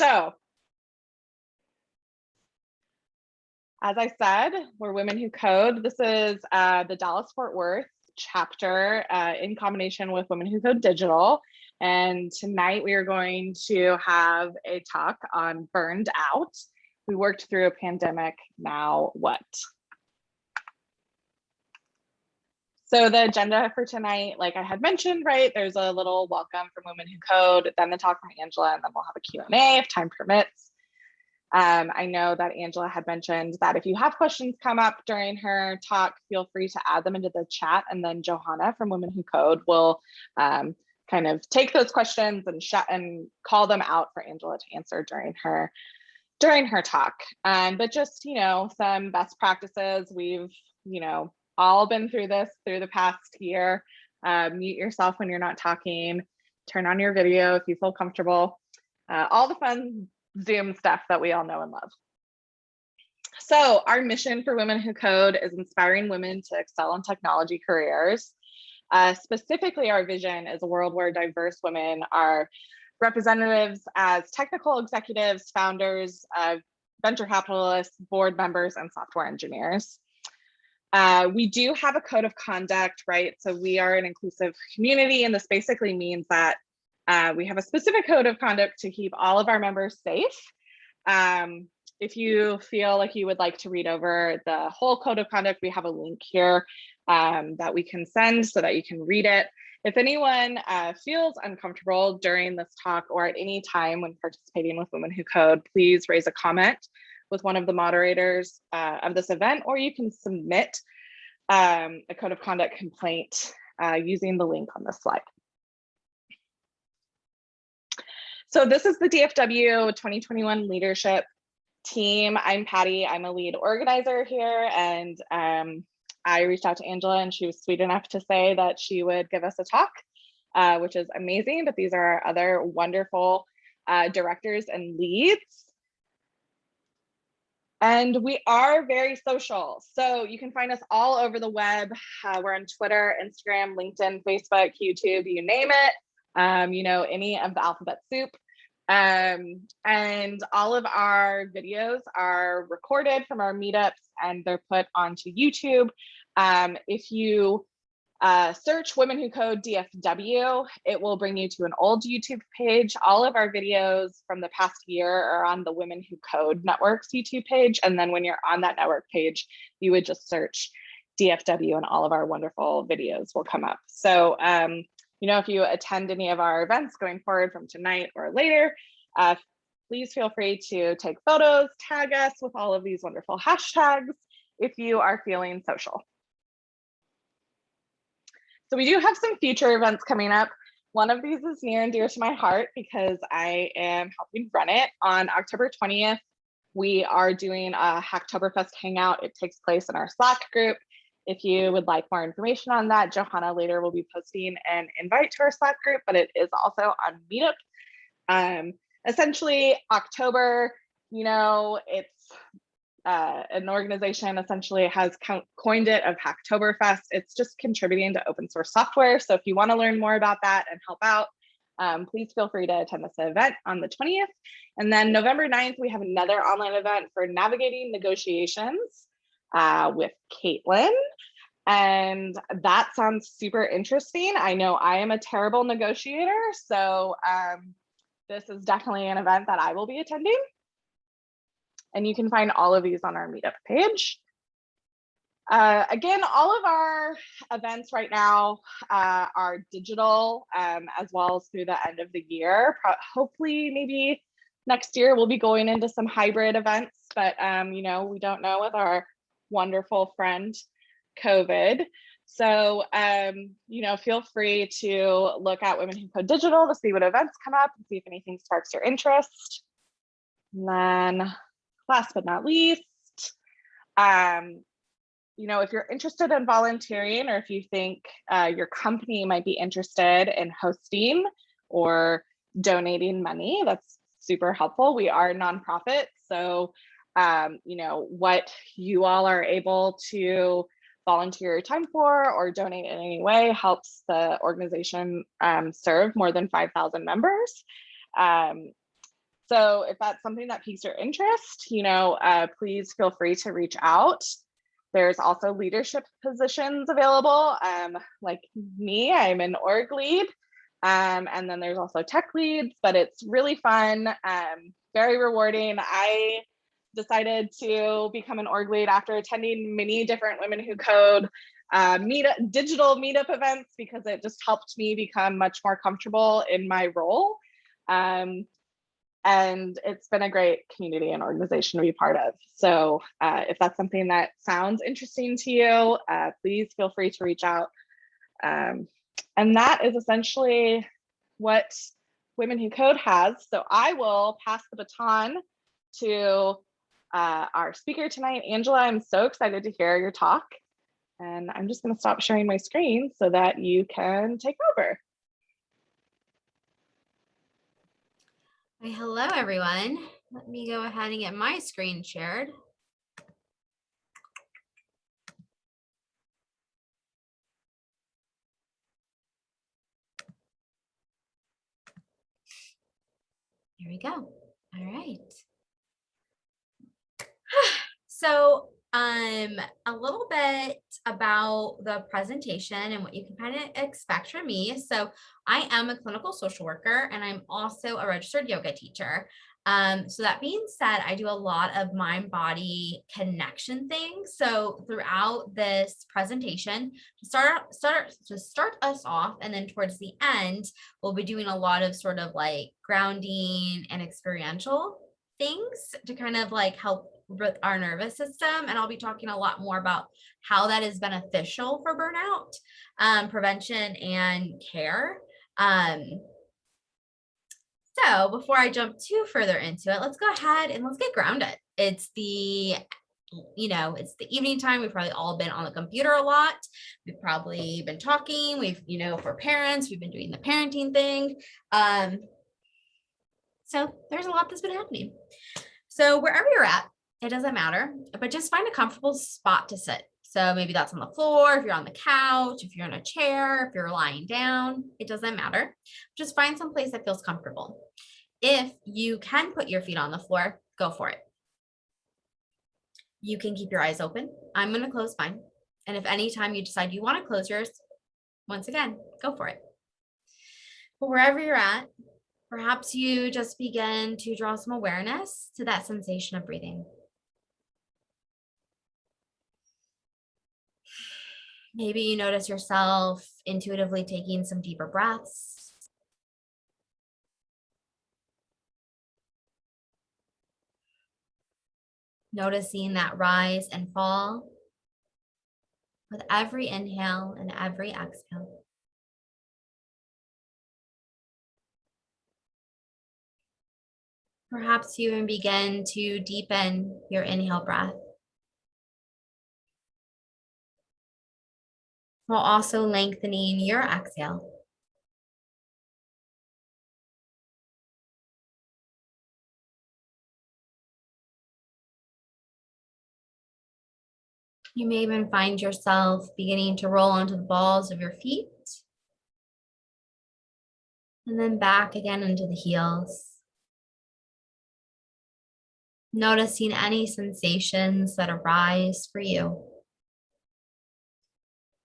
So, as I said, we're Women Who Code. This is the Dallas-Fort Worth chapter in combination with Women Who Code Digital. And tonight we are going to have a talk on burned out. We worked through a pandemic, now what? So the agenda for tonight, like I had mentioned, right, there's a little welcome from Women Who Code, then the talk from Angela, and then we'll have a Q&A if time permits. I know that Angela had mentioned that if you have questions come up during her talk, feel free to add them into the chat, and then Johanna from Women Who Code will kind of take those questions and call them out for Angela to answer during her talk. But just, some best practices. We've, all been through this through the past year. Mute yourself when you're not talking, turn on your video if you feel comfortable, all the fun Zoom stuff that we all know and love. So our mission for Women Who Code is inspiring women to excel in technology careers. Specifically, our vision is a world where diverse women are representatives as technical executives, founders, venture capitalists, board members, and software engineers. We do have a code of conduct, right? So we are an inclusive community, and this basically means that we have a specific code of conduct to keep all of our members safe. If you feel like you would like to read over the whole code of conduct, we have a link here that we can send so that you can read it. If anyone feels uncomfortable during this talk or at any time when participating with Women Who Code, please raise a comment with one of the moderators of this event, or you can submit a code of conduct complaint using the link on this slide. So this is the DFW 2021 leadership team. I'm Patty, I'm a lead organizer here, and I reached out to Angela and she was sweet enough to say that she would give us a talk, which is amazing, but these are our other wonderful directors and leads. And we are very social. So you can find us all over the web. We're on Twitter, Instagram, LinkedIn, Facebook, YouTube, you name it. Any of the alphabet soup. And all of our videos are recorded from our meetups and they're put onto YouTube. If you search Women Who Code DFW, it will bring you to an old YouTube page. All of our videos from the past year are on the Women Who Code Network's YouTube page. And then when you're on that network page, you would just search DFW and all of our wonderful videos will come up. So, if you attend any of our events going forward from tonight or later, please feel free to take photos, tag us with all of these wonderful hashtags if you are feeling social. So we do have some future events coming up. One of these is near and dear to my heart because I am helping run it. On October 20th, we are doing a Hacktoberfest hangout. It takes place in our Slack group. If you would like more information on that, Johanna later will be posting an invite to our Slack group, but it is also on Meetup. Essentially, October, it's an organization essentially has coined it of Hacktoberfest. It's just contributing to open source software. So if you want to learn more about that and help out, please feel free to attend this event on the 20th. And then November 9th, we have another online event for navigating negotiations with Caitlin. And that sounds super interesting. I know I am a terrible negotiator, so this is definitely an event that I will be attending. And you can find all of these on our Meetup page. Again, all of our events right now are digital, as well as through the end of the year. Hopefully, maybe next year we'll be going into some hybrid events, but we don't know with our wonderful friend COVID. So, feel free to look at Women Who Code Digital to see what events come up and see if anything sparks your interest. And then last but not least, if you're interested in volunteering or if you think your company might be interested in hosting or donating money, that's super helpful. We are a nonprofit, so what you all are able to volunteer your time for or donate in any way helps the organization serve more than 5,000 members. So if that's something that piques your interest, please feel free to reach out. There's also leadership positions available. Like me, I'm an org lead. And then there's also tech leads, but it's really fun, very rewarding. I decided to become an org lead after attending many different Women Who Code digital meetup events, because it just helped me become much more comfortable in my role. And it's been a great community and organization to be part of. So if that's something that sounds interesting to you, please feel free to reach out. And that is essentially what Women Who Code has. So I will pass the baton to our speaker tonight, Angela. I'm so excited to hear your talk. And I'm just going to stop sharing my screen so that you can take over. Hello, everyone. Let me go ahead and get my screen shared. Here we go. All right. So a little bit about the presentation and what you can kind of expect from me. So I am a clinical social worker, and I'm also a registered yoga teacher. So that being said, I do a lot of mind-body connection things. So throughout this presentation, to start us off, and then towards the end, we'll be doing a lot of sort of like grounding and experiential things to kind of like help with our nervous system. And I'll be talking a lot more about how that is beneficial for burnout, prevention and care. So before I jump too further into it, let's go ahead and let's get grounded. It's the evening time. We've probably all been on the computer a lot. We've probably been talking. For parents, we've been doing the parenting thing. So there's a lot that's been happening. So wherever you're at, it doesn't matter, but just find a comfortable spot to sit. So maybe that's on the floor, if you're on the couch, if you're in a chair, if you're lying down, it doesn't matter. Just find some place that feels comfortable. If you can put your feet on the floor, go for it. You can keep your eyes open. I'm going to close mine. And if anytime you decide you want to close yours, once again, go for it. But wherever you're at, perhaps you just begin to draw some awareness to that sensation of breathing. Maybe you notice yourself intuitively taking some deeper breaths. Noticing that rise and fall with every inhale and every exhale. Perhaps you even begin to deepen your inhale breath, while also lengthening your exhale. You may even find yourself beginning to roll onto the balls of your feet, and then back again into the heels. Noticing any sensations that arise for you.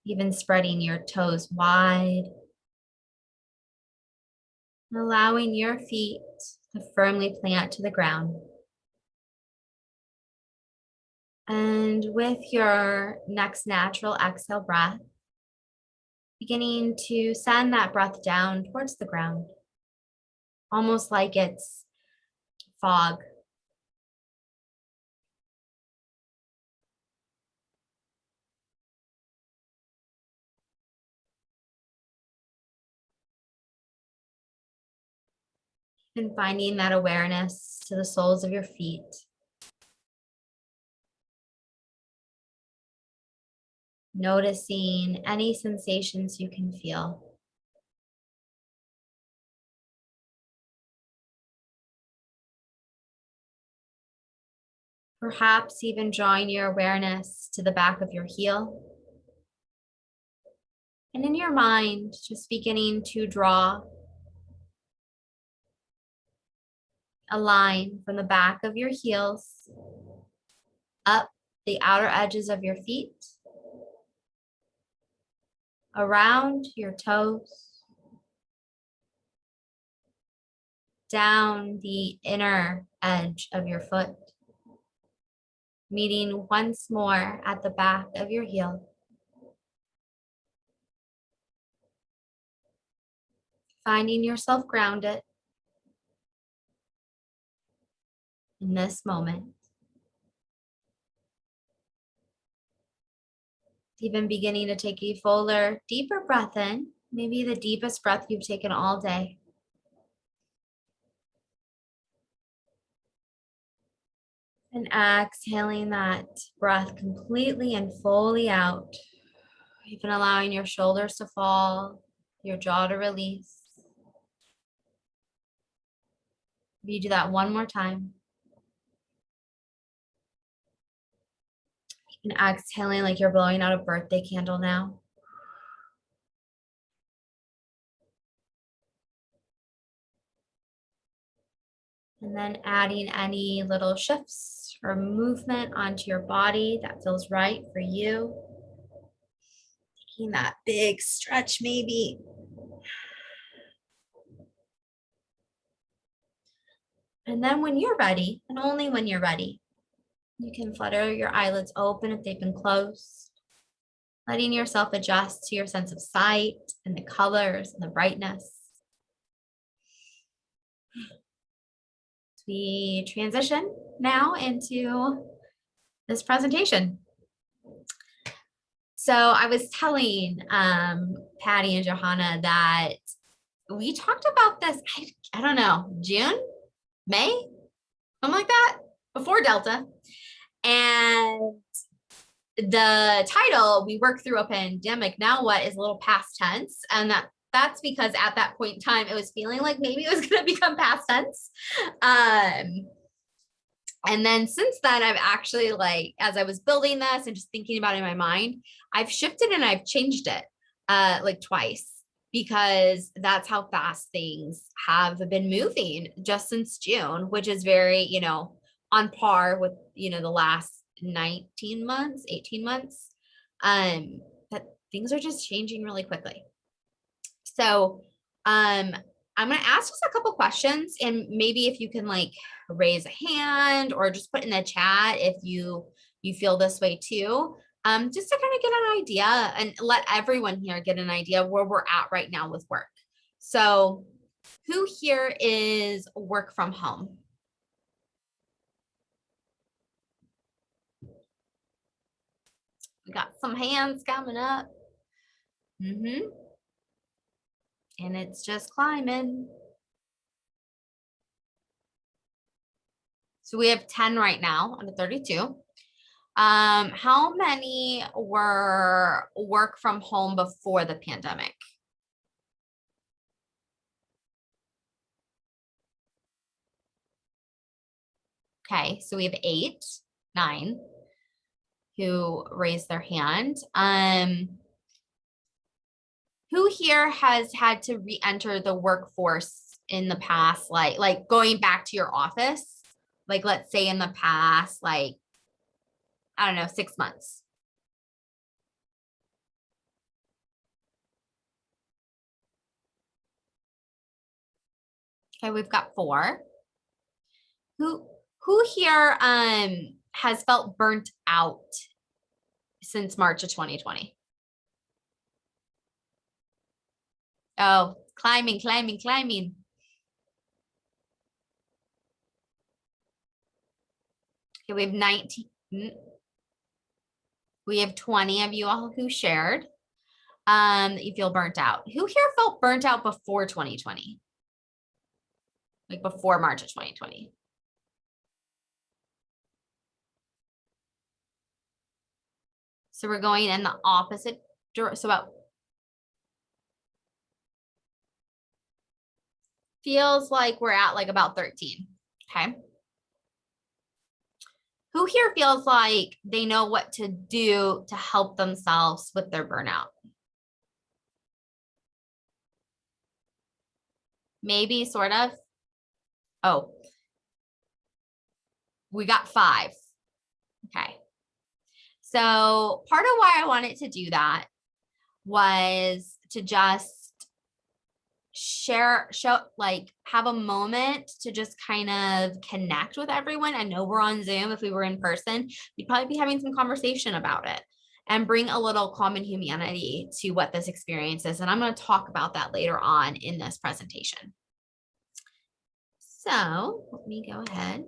Even spreading your toes wide, allowing your feet to firmly plant to the ground. And with your next natural exhale breath, beginning to send that breath down towards the ground, almost like it's fog. And finding that awareness to the soles of your feet. Noticing any sensations you can feel. Perhaps even drawing your awareness to the back of your heel. And in your mind, just beginning to draw a line from the back of your heels up the outer edges of your feet, around your toes, down the inner edge of your foot, meeting once more at the back of your heel. Finding yourself grounded in this moment. Even beginning to take a fuller, deeper breath in, maybe the deepest breath you've taken all day. And exhaling that breath completely and fully out. Even allowing your shoulders to fall, your jaw to release. You do that one more time. And exhaling like you're blowing out a birthday candle now. And then adding any little shifts or movement onto your body that feels right for you. Taking that big stretch maybe. And then when you're ready, and only when you're ready, you can flutter your eyelids open if they've been closed, letting yourself adjust to your sense of sight and the colors and the brightness. We transition now into this presentation. So I was telling Patty and Johanna that we talked about this, I don't know, June, May, something like that, before Delta. And the title, We Work Through a Pandemic, Now What, is a little past tense. And that's because at that point in time, it was feeling like maybe it was going to become past tense. And then since then, I've actually, like, as I was building this and just thinking about it in my mind, I've shifted and I've changed it like twice, because that's how fast things have been moving just since June, which is very, you know, on par with, you know, the last 19 months, 18 months, that things are just changing really quickly. So I'm going to ask just a couple questions, and maybe if you can like raise a hand or just put in the chat if you feel this way too, just to kind of get an idea and let everyone here get an idea of where we're at right now with work. So who here is work from home? We got some hands coming up. And it's just climbing. So we have 10 right now out of 32. How many were work from home before the pandemic? Okay, so we have 8, 9 who raised their hand. Who here has had to re-enter the workforce in the past, like going back to your office? Like, let's say in the past, like, I don't know, 6 months. Okay, we've got 4. Who here has felt burnt out since March of 2020? Oh, climbing. Okay, we have 19. We have 20 of you all who shared that you feel burnt out. Who here felt burnt out before 2020? Like before March of 2020? So we're going in the opposite direction. So about feels like we're at like about 13. Okay. Who here feels like they know what to do to help themselves with their burnout? Maybe, sort of. Oh, We got 5. Okay. So part of why I wanted to do that was to just have a moment to just kind of connect with everyone. I know we're on Zoom. If we were in person, we'd probably be having some conversation about it and bring a little common humanity to what this experience is. And I'm going to talk about that later on in this presentation. So let me go ahead.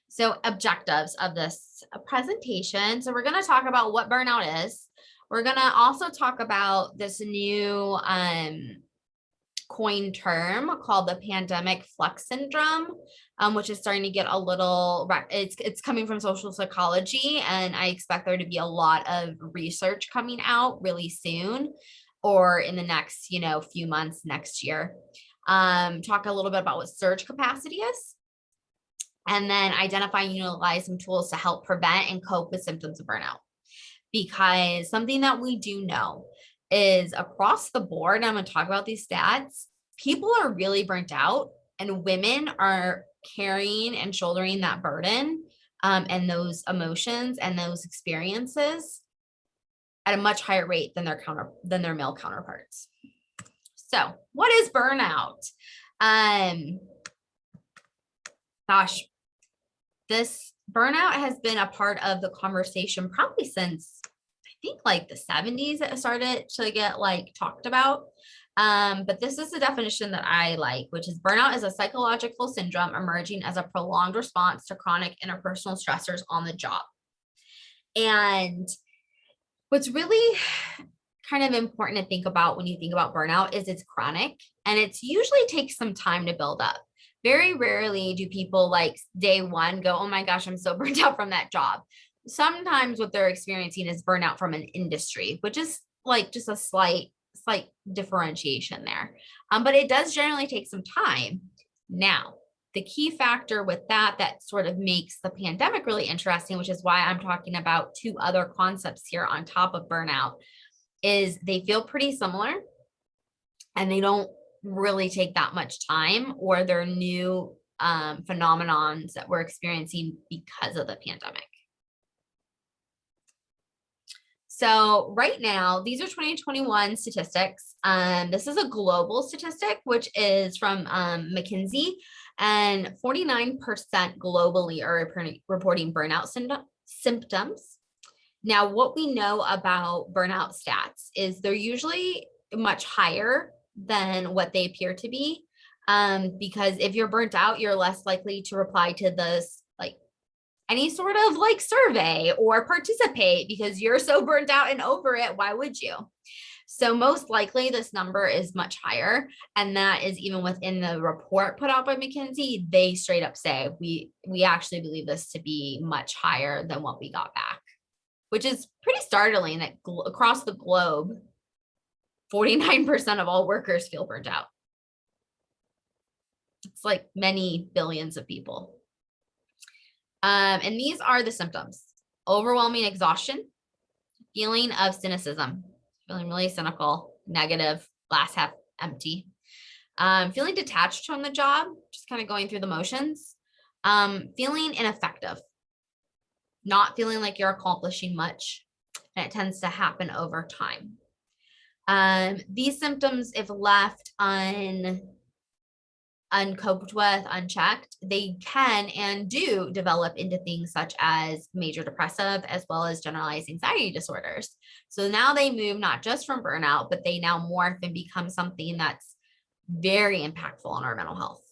So objectives of this presentation. So we're going to talk about what burnout is. We're going to also talk about this new coined term called the pandemic flux syndrome, which is starting to get a little, it's coming from social psychology, and I expect there to be a lot of research coming out really soon or in the next, few months next year. Talk a little bit about what surge capacity is, and then identify and utilize some tools to help prevent and cope with symptoms of burnout. Because something that we do know is across the board, and I'm going to talk about these stats, people are really burnt out, and women are carrying and shouldering that burden and those emotions and those experiences at a much higher rate than their male counterparts. So what is burnout? This burnout has been a part of the conversation probably since I think like the 70s it started to get talked about. But this is the definition that I like, which is burnout is a psychological syndrome emerging as a prolonged response to chronic interpersonal stressors on the job. And what's really kind of important to think about when you think about burnout is it's chronic, and it's usually takes some time to build up. Very rarely do people day one go, oh my gosh, I'm so burnt out from that job. Sometimes what they're experiencing is burnout from an industry, which is just a slight differentiation there. But it does generally take some time. Now, the key factor with that sort of makes the pandemic really interesting, which is why I'm talking about 2 other concepts here on top of burnout, is they feel pretty similar and they don't really take that much time, or they're new phenomenons that we're experiencing because of the pandemic. So right now, these are 2021 statistics. This is a global statistic, which is from McKinsey, and 49% globally are reporting burnout symptoms. Now, what we know about burnout stats is they're usually much higher than what they appear to be, because if you're burnt out, you're less likely to reply to this any sort of survey or participate because you're so burnt out and over it. Why would you? So most likely this number is much higher, and that is even within the report put out by McKinsey. They straight up say we actually believe this to be much higher than what we got back, which is pretty startling that across the globe 49% of all workers feel burnt out. It's many billions of people. And these are the symptoms: overwhelming exhaustion, feeling of cynicism, feeling really cynical, negative, glass half empty, feeling detached from the job, just kind of going through the motions, feeling ineffective, not feeling like you're accomplishing much, and it tends to happen over time. These symptoms, if left uncoped with, unchecked, they can and do develop into things such as major depressive as well as generalized anxiety disorders. So now they move not just from burnout, but they now morph and become something that's very impactful on our mental health.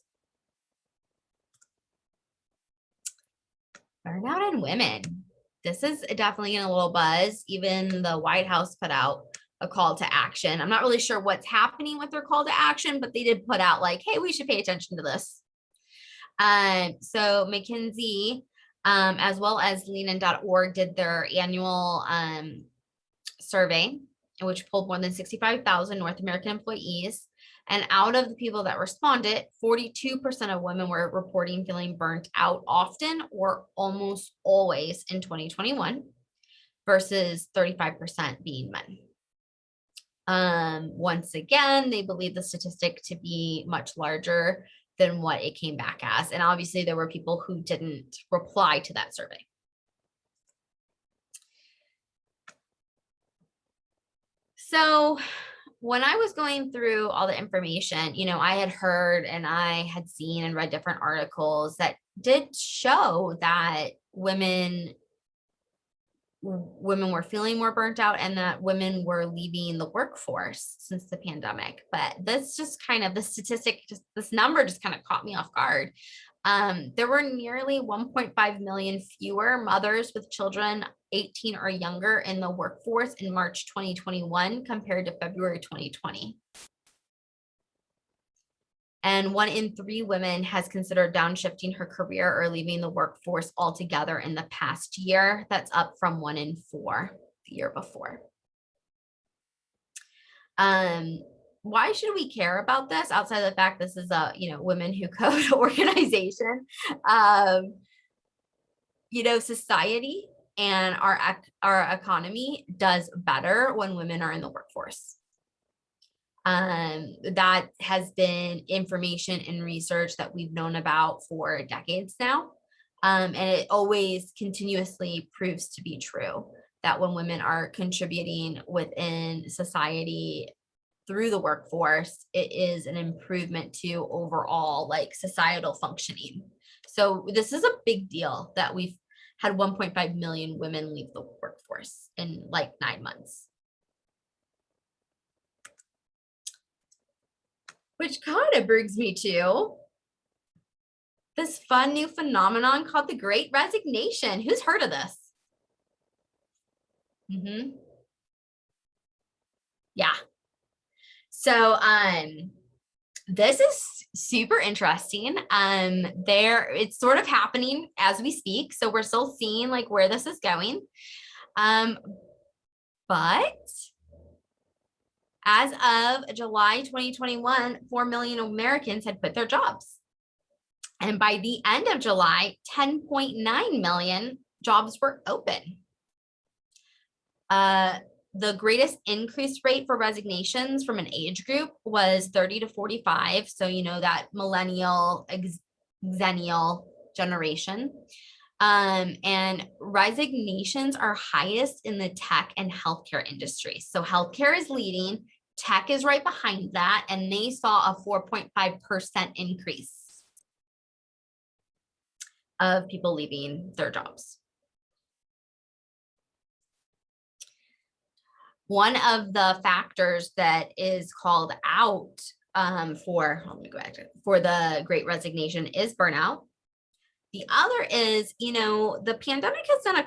Burnout in women. This is definitely getting a little buzz. Even the White House put out a call to action. I'm not really sure what's happening with their call to action, but they did put out hey, we should pay attention to this. So McKinsey, as well as leanin.org, did their annual survey, which pulled more than 65,000 North American employees. And out of the people that responded, 42% of women were reporting feeling burnt out often or almost always in 2021 versus 35% being men. Once again, they believe the statistic to be much larger than what it came back as. And obviously there were people who didn't reply to that survey. So when I was going through all the information, you know, I had heard and I had seen and read different articles that did show that women were feeling more burnt out and that women were leaving the workforce since the pandemic. But this just kind of, the statistic, just this number just kind of caught me off guard. There were nearly 1.5 million fewer mothers with children 18 or younger in the workforce in March 2021 compared to February 2020. And 1 in 3 women has considered downshifting her career or leaving the workforce altogether in the past year. That's up from 1 in 4 the year before. Why should we care about this outside of the fact this is a, you know, Women Who Code organization? You know, society and our economy does better when women are in the workforce. That has been information and research that we've known about for decades now. And it always continuously proves to be true that when women are contributing within society through the workforce, it is an improvement to overall like societal functioning. So this is a big deal that we've had 1.5 million women leave the workforce in like 9 months. Which kind of brings me to this fun new phenomenon called the Great Resignation. Who's heard of this? Yeah. So this is super interesting. It's sort of happening as we speak. So we're still seeing like where this is going. But as of July 2021, 4 million Americans had quit their jobs. And by the end of July, 10.9 million jobs were open. The greatest increase rate for resignations from an age group was 30 to 45. So, you know, that millennial, xennial generation. And resignations are highest in the tech and healthcare industry. So healthcare is leading, tech is right behind that, and they saw a 4.5% increase of people leaving their jobs. One of the factors that is called out for the Great Resignation is burnout. The other is, you know, the pandemic has done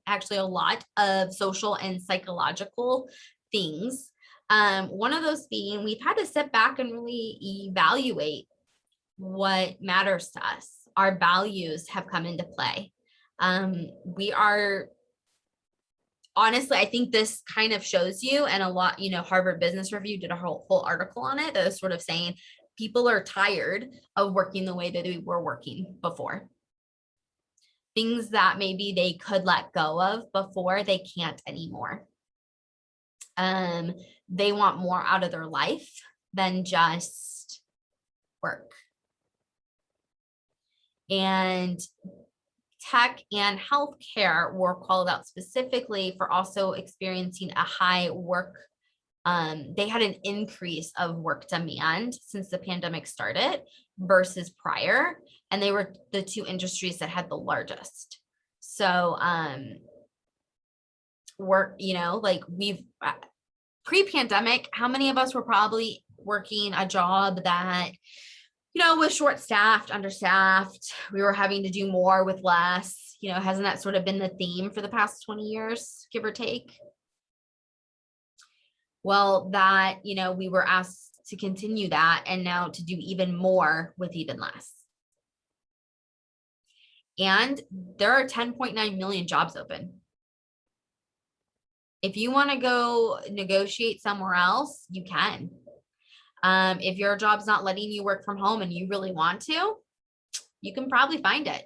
actually a lot of social and psychological things. One of those being we've had to sit back and really evaluate what matters to us. Our values have come into play. We are, honestly, I think this kind of shows you, and a lot, you know, Harvard Business Review did a whole article on it that was sort of saying people are tired of working the way that we were working before. Things that maybe they could let go of before, they can't anymore. They want more out of their life than just work. And tech and healthcare were called out specifically for also experiencing a high work. They had an increase of work demand since the pandemic started versus prior, and they were the 2 industries that had the largest. So work, you know, like we've pre-pandemic, how many of us were probably working a job that, you know, was short-staffed, understaffed? We were having to do more with less. You know, hasn't that sort of been the theme for the past 20 years, give or take? Well, that, you know, we were asked to continue that and now to do even more with even less. And there are 10.9 million jobs open. If you want to go negotiate somewhere else, you can. If your job's not letting you work from home and you really want to, you can probably find it.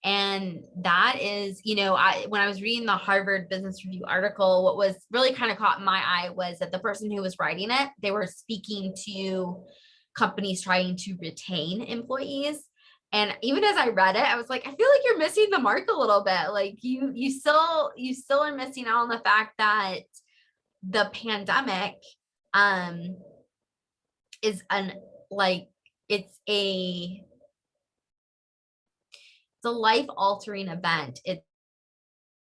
And that is, when I was reading the Harvard Business Review article, what was really kind of caught my eye was that the person who was writing it, they were speaking to companies trying to retain employees. And even as I read it, I was like, I feel like you're missing the mark a little bit. Like you still are missing out on the fact that the pandemic is it's a life altering event. It's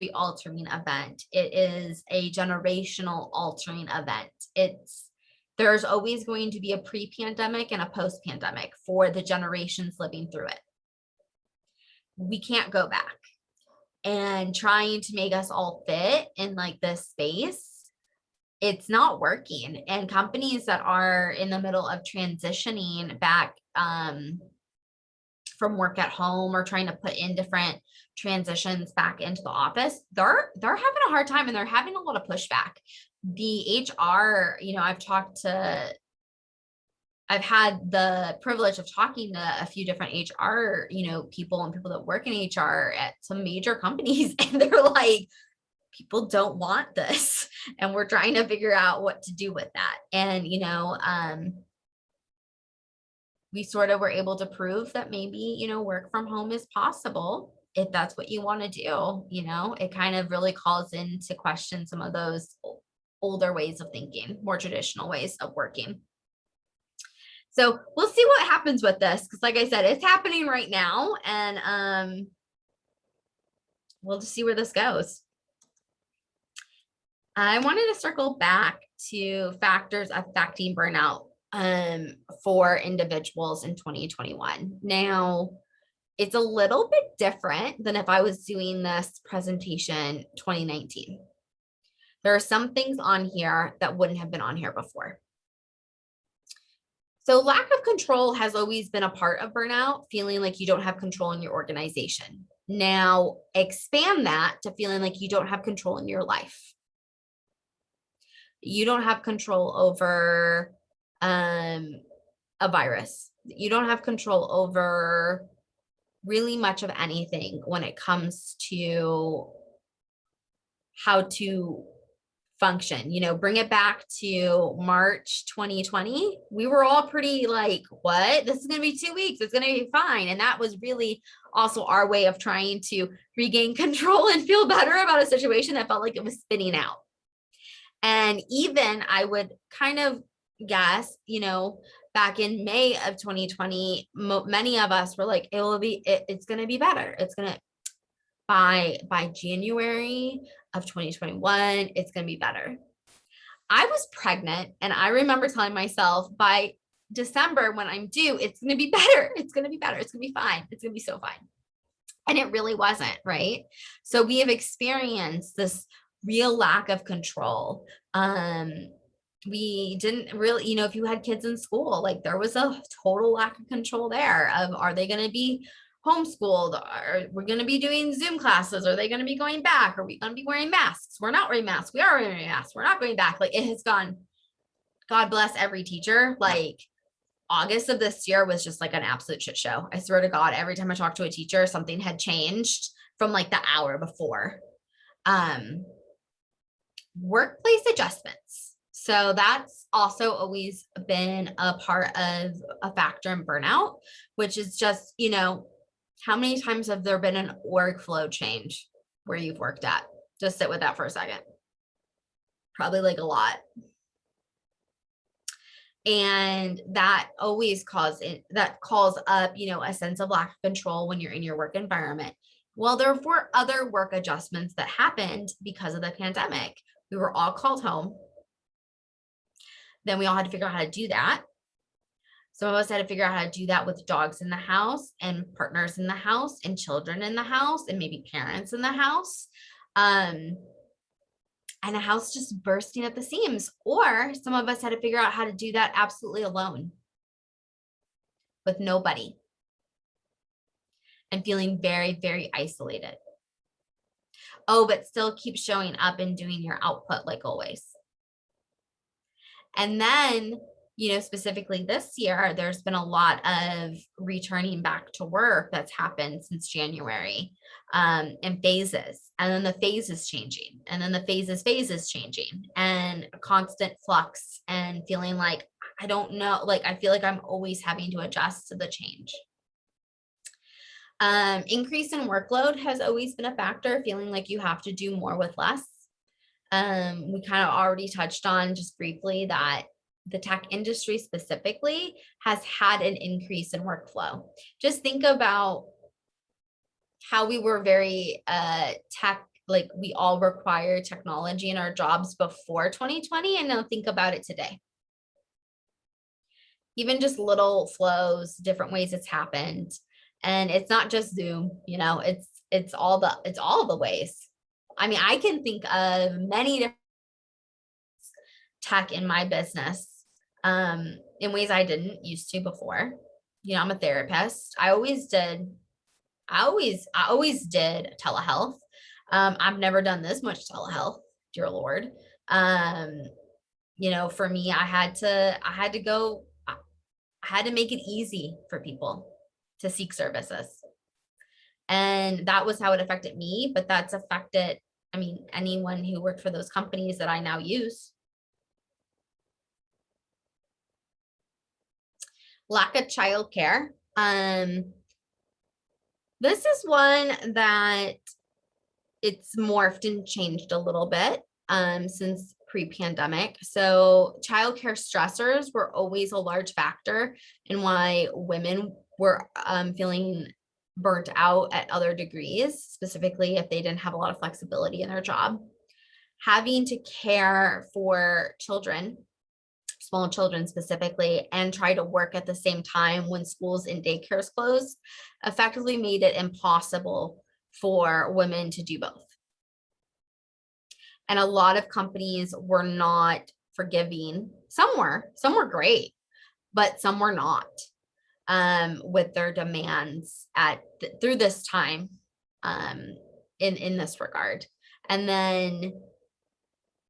a altering event. It is a generational altering event. There's always going to be a pre-pandemic and a post-pandemic for the generations living through it. We can't go back. And trying to make us all fit in like this space, it's not working. And companies that are in the middle of transitioning back from work at home or trying to put in different transitions back into the office, they're having a hard time and they're having a lot of pushback. The HR, I've had the privilege of talking to a few different HR, people and people that work in HR at some major companies, and they're like, people don't want this, and we're trying to figure out what to do with that. And, we sort of were able to prove that maybe, work from home is possible if that's what you want to do. It kind of really calls into question some of those older ways of thinking, more traditional ways of working. So we'll see what happens with this, because like I said, it's happening right now, and we'll just see where this goes. I wanted to circle back to factors affecting burnout for individuals in 2021. Now, it's a little bit different than if I was doing this presentation 2019. There are some things on here that wouldn't have been on here before. So lack of control has always been a part of burnout, feeling like you don't have control in your organization. Now, expand that to feeling like you don't have control in your life. You don't have control over a virus. You don't have control over really much of anything when it comes to how to function. Bring it back to March 2020. We were all pretty like, what? This is going to be 2 weeks. It's going to be fine. And that was really also our way of trying to regain control and feel better about a situation that felt like it was spinning out. And even I would kind of guess, back in May of 2020, many of us were like, it's going to be better. It's going to, by January of 2021, it's going to be better. I was pregnant, and I remember telling myself by December when I'm due, it's going to be better. It's going to be better. It's going to be fine. It's going to be so fine. And it really wasn't, right? So we have experienced this real lack of control. We didn't really, if you had kids in school, like there was a total lack of control there of, are they going to be homeschooled? Are we going to be doing Zoom classes? Are they going to be going back? Are we going to be wearing masks? We're not wearing masks. We are wearing masks. We're not going back. Like it has gone, God bless every teacher. Like August of this year was just like an absolute shit show. I swear to God, every time I talked to a teacher, something had changed from like the hour before. Workplace adjustments. So that's also always been a part of a factor in burnout, which is just, how many times have there been an workflow change where you've worked at? Just sit with that for a second. Probably like a lot. And that always calls up, a sense of lack of control when you're in your work environment. Well, there were other work adjustments that happened because of the pandemic. We were all called home. Then we all had to figure out how to do that. Some of us had to figure out how to do that with dogs in the house and partners in the house and children in the house and maybe parents in the house. And the house just bursting at the seams. Or some of us had to figure out how to do that absolutely alone with nobody and feeling very, very isolated. Oh, but still keep showing up and doing your output like always. And then, specifically this year, there's been a lot of returning back to work that's happened since January, in phases. And then the phase is changing. And then the phase is changing, and a constant flux, and feeling like, I don't know, like, I feel like I'm always having to adjust to the change. Increase in workload has always been a factor, feeling like you have to do more with less. We kind of already touched on just briefly that the tech industry specifically has had an increase in workflow. Just think about how we were very tech, like we all require technology in our jobs before 2020, and now think about it today. Even just little flows, different ways it's happened. And it's not just Zoom, it's all the ways. I mean, I can think of many different tech in my business, in ways I didn't used to before. I'm a therapist. I always did telehealth. I've never done this much telehealth, dear Lord. For me, I had to make it easy for people to seek services. And that was how it affected me, but that's affected, anyone who worked for those companies that I now use. Lack of childcare. This is one that it's morphed and changed a little bit since pre-pandemic. So childcare stressors were always a large factor in why women were feeling burnt out at other degrees, specifically if they didn't have a lot of flexibility in their job. Having to care for children, small children specifically, and try to work at the same time when schools and daycares closed, effectively made it impossible for women to do both. And a lot of companies were not forgiving. Some were great, but some were not, with their demands through this time, in this regard. And then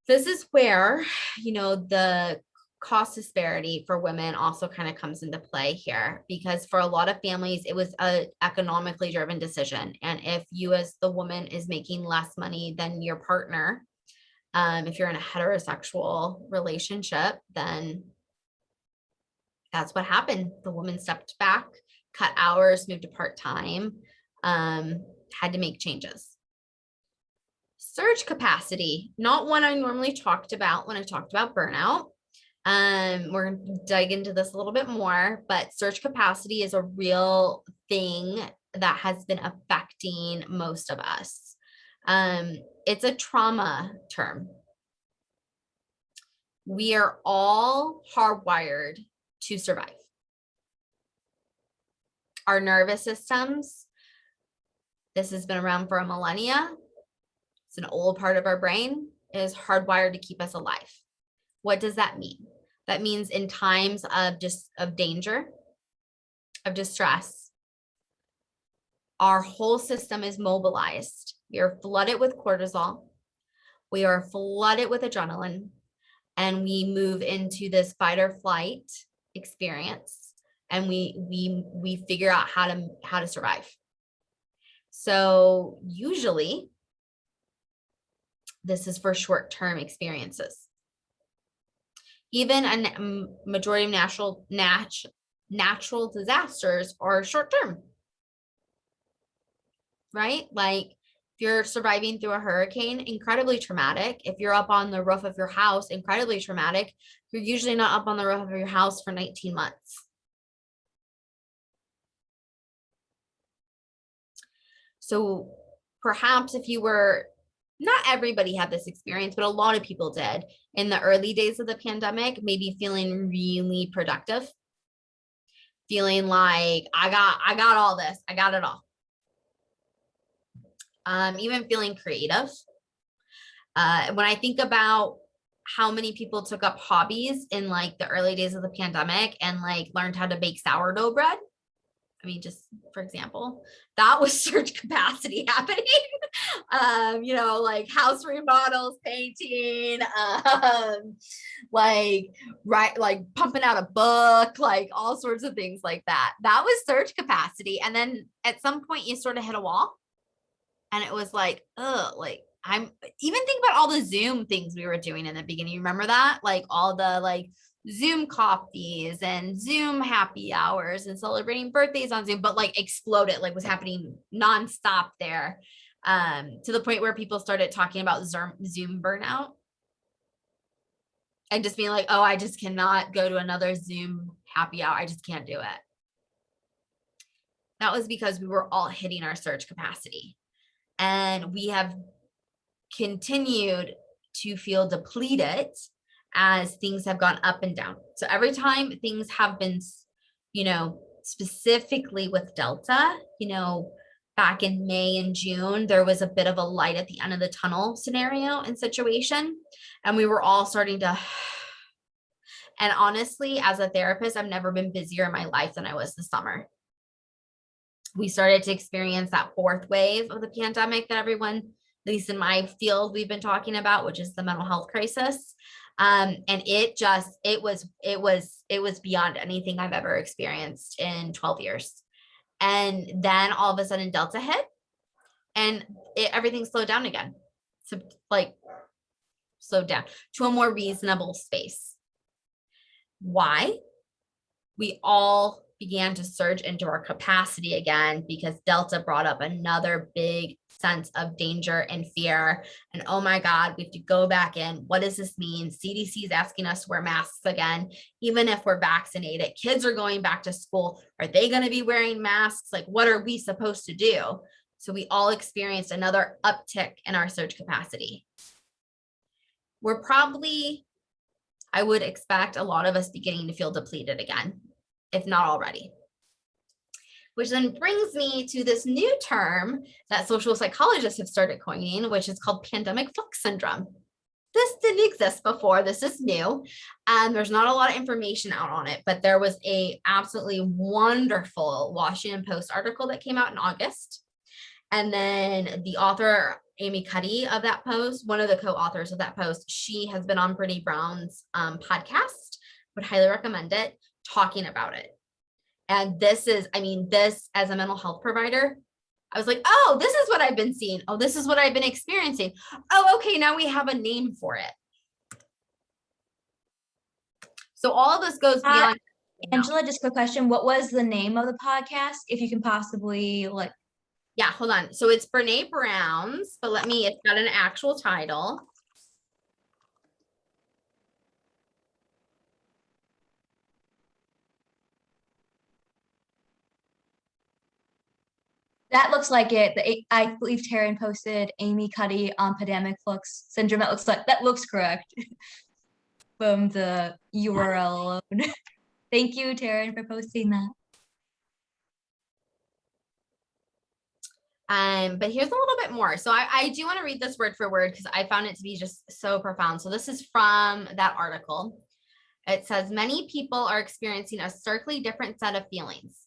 this is where, the cost disparity for women also kind of comes into play here, because for a lot of families, it was a economically driven decision. And if you as the woman is making less money than your partner, if you're in a heterosexual relationship, then that's what happened. The woman stepped back, cut hours, moved to part-time, had to make changes. Surge capacity, not one I normally talked about when I talked about burnout. We're going to dig into this a little bit more, but surge capacity is a real thing that has been affecting most of us. It's a trauma term. We are all hardwired to survive. Our nervous systems, this has been around for a millennia. It's an old part of our brain, is hardwired to keep us alive. What does that mean? That means in times of danger, of distress, our whole system is mobilized. We are flooded with cortisol. We are flooded with adrenaline, and we move into this fight or flight experience, and we figure out how to survive. So usually this is for short-term experiences. Even a majority of natural disasters are short-term, right? Like if you're surviving through a hurricane, incredibly traumatic. If you're up on the roof of your house, incredibly traumatic. You're usually not up on the roof of your house for 19 months. So perhaps if you were, not everybody had this experience, but a lot of people did in the early days of the pandemic, maybe feeling really productive, feeling like I got all this, I got it all. Even feeling creative. When I think about how many people took up hobbies in like the early days of the pandemic and like learned how to bake sourdough bread, I mean, just for example, that was surge capacity happening. Like house remodels, painting, like pumping out a book, like all sorts of things like that. That was surge capacity. And then at some point you sort of hit a wall and it was like, like I'm even think about all the Zoom things we were doing in the beginning. You remember that? Like all the like Zoom coffees and Zoom happy hours and celebrating birthdays on Zoom, but like exploded, like was happening nonstop there, to the point where people started talking about Zoom burnout and just being like, oh, I just cannot go to another Zoom happy hour. I just can't do it. That was because we were all hitting our surge capacity, and we have continued to feel depleted as things have gone up and down. So every time things have been, specifically with Delta, back in May and June, there was a bit of a light at the end of the tunnel scenario and situation. And we were all starting to, and honestly, as a therapist, I've never been busier in my life than I was this summer. We started to experience that fourth wave of the pandemic that everyone, at least in my field, we've been talking about, which is the mental health crisis. And it was beyond anything I've ever experienced in 12 years. And then all of a sudden Delta hit and everything slowed down again. So like slowed down to a more reasonable space. Why? We all began to surge into our capacity again because Delta brought up another big sense of danger and fear. And oh my God, we have to go back in. What does this mean? CDC is asking us to wear masks again, even if we're vaccinated. Kids are going back to school. Are they going to be wearing masks? Like, what are we supposed to do? So we all experienced another uptick in our surge capacity. We're probably, I would expect a lot of us beginning to feel depleted again, if not already. Which then brings me to this new term that social psychologists have started coining, which is called pandemic flux syndrome. This didn't exist before. This is new. And there's not a lot of information out on it, but there was a absolutely wonderful Washington Post article that came out in August. And then the author, Amy Cuddy of that post, one of the co-authors of that post, she has been on Brittany Brown's podcast, would highly recommend it, talking about it. And this as a mental health provider, I was like, oh, this is what I've been seeing. Oh, this is what I've been experiencing. Oh, okay, now we have a name for it. So all of this goes beyond. Angela, just a quick question. What was the name of the podcast? If you can possibly Yeah, hold on. So it's Brene Brown's, but it's got an actual title. That looks like it. I believe Taryn posted Amy Cuddy on pandemic flux syndrome. That looks correct from the URL alone. Thank you, Taryn, for posting that. But here's a little bit more. So I do want to read this word for word because I found it to be just so profound. So this is from that article. It says, many people are experiencing a starkly different set of feelings,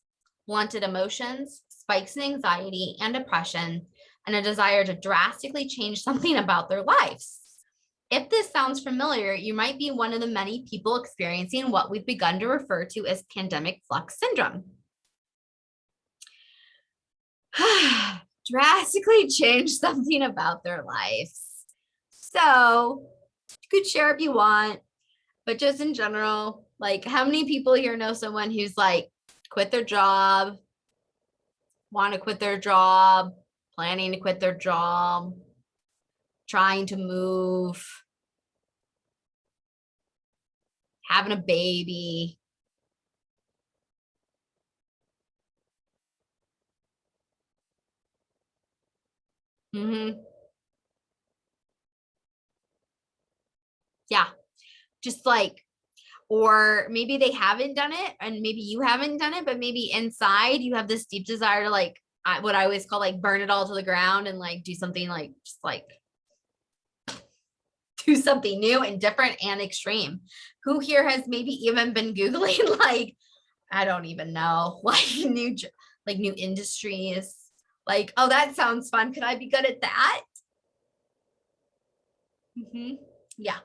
blunted emotions, spikes in anxiety and depression, and a desire to drastically change something about their lives. If this sounds familiar, you might be one of the many people experiencing what we've begun to refer to as pandemic flux syndrome. Drastically change something about their lives. So you could share if you want, but just in general, like how many people here know someone who's like quit their job, want to quit their job, planning to quit their job, trying to move, having a baby? Yeah, just like, or maybe they haven't done it and maybe you haven't done it, but maybe inside you have this deep desire to like, what I always call like burn it all to the ground and like do something like, just like do something new and different and extreme. Who here has maybe even been Googling like, I don't even know, like like new industries. Like, oh, that sounds fun. Could I be good at that? Yeah.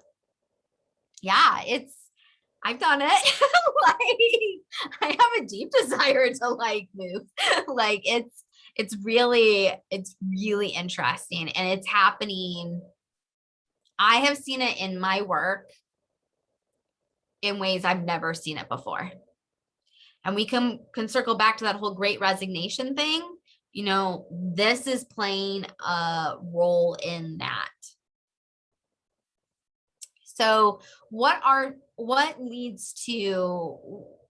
Yeah, I've done it. Like, I have a deep desire to like move. Like it's really interesting, and it's happening. I have seen it in my work in ways I've never seen it before. And we can circle back to that whole great resignation thing. You know, this is playing a role in that. So what leads to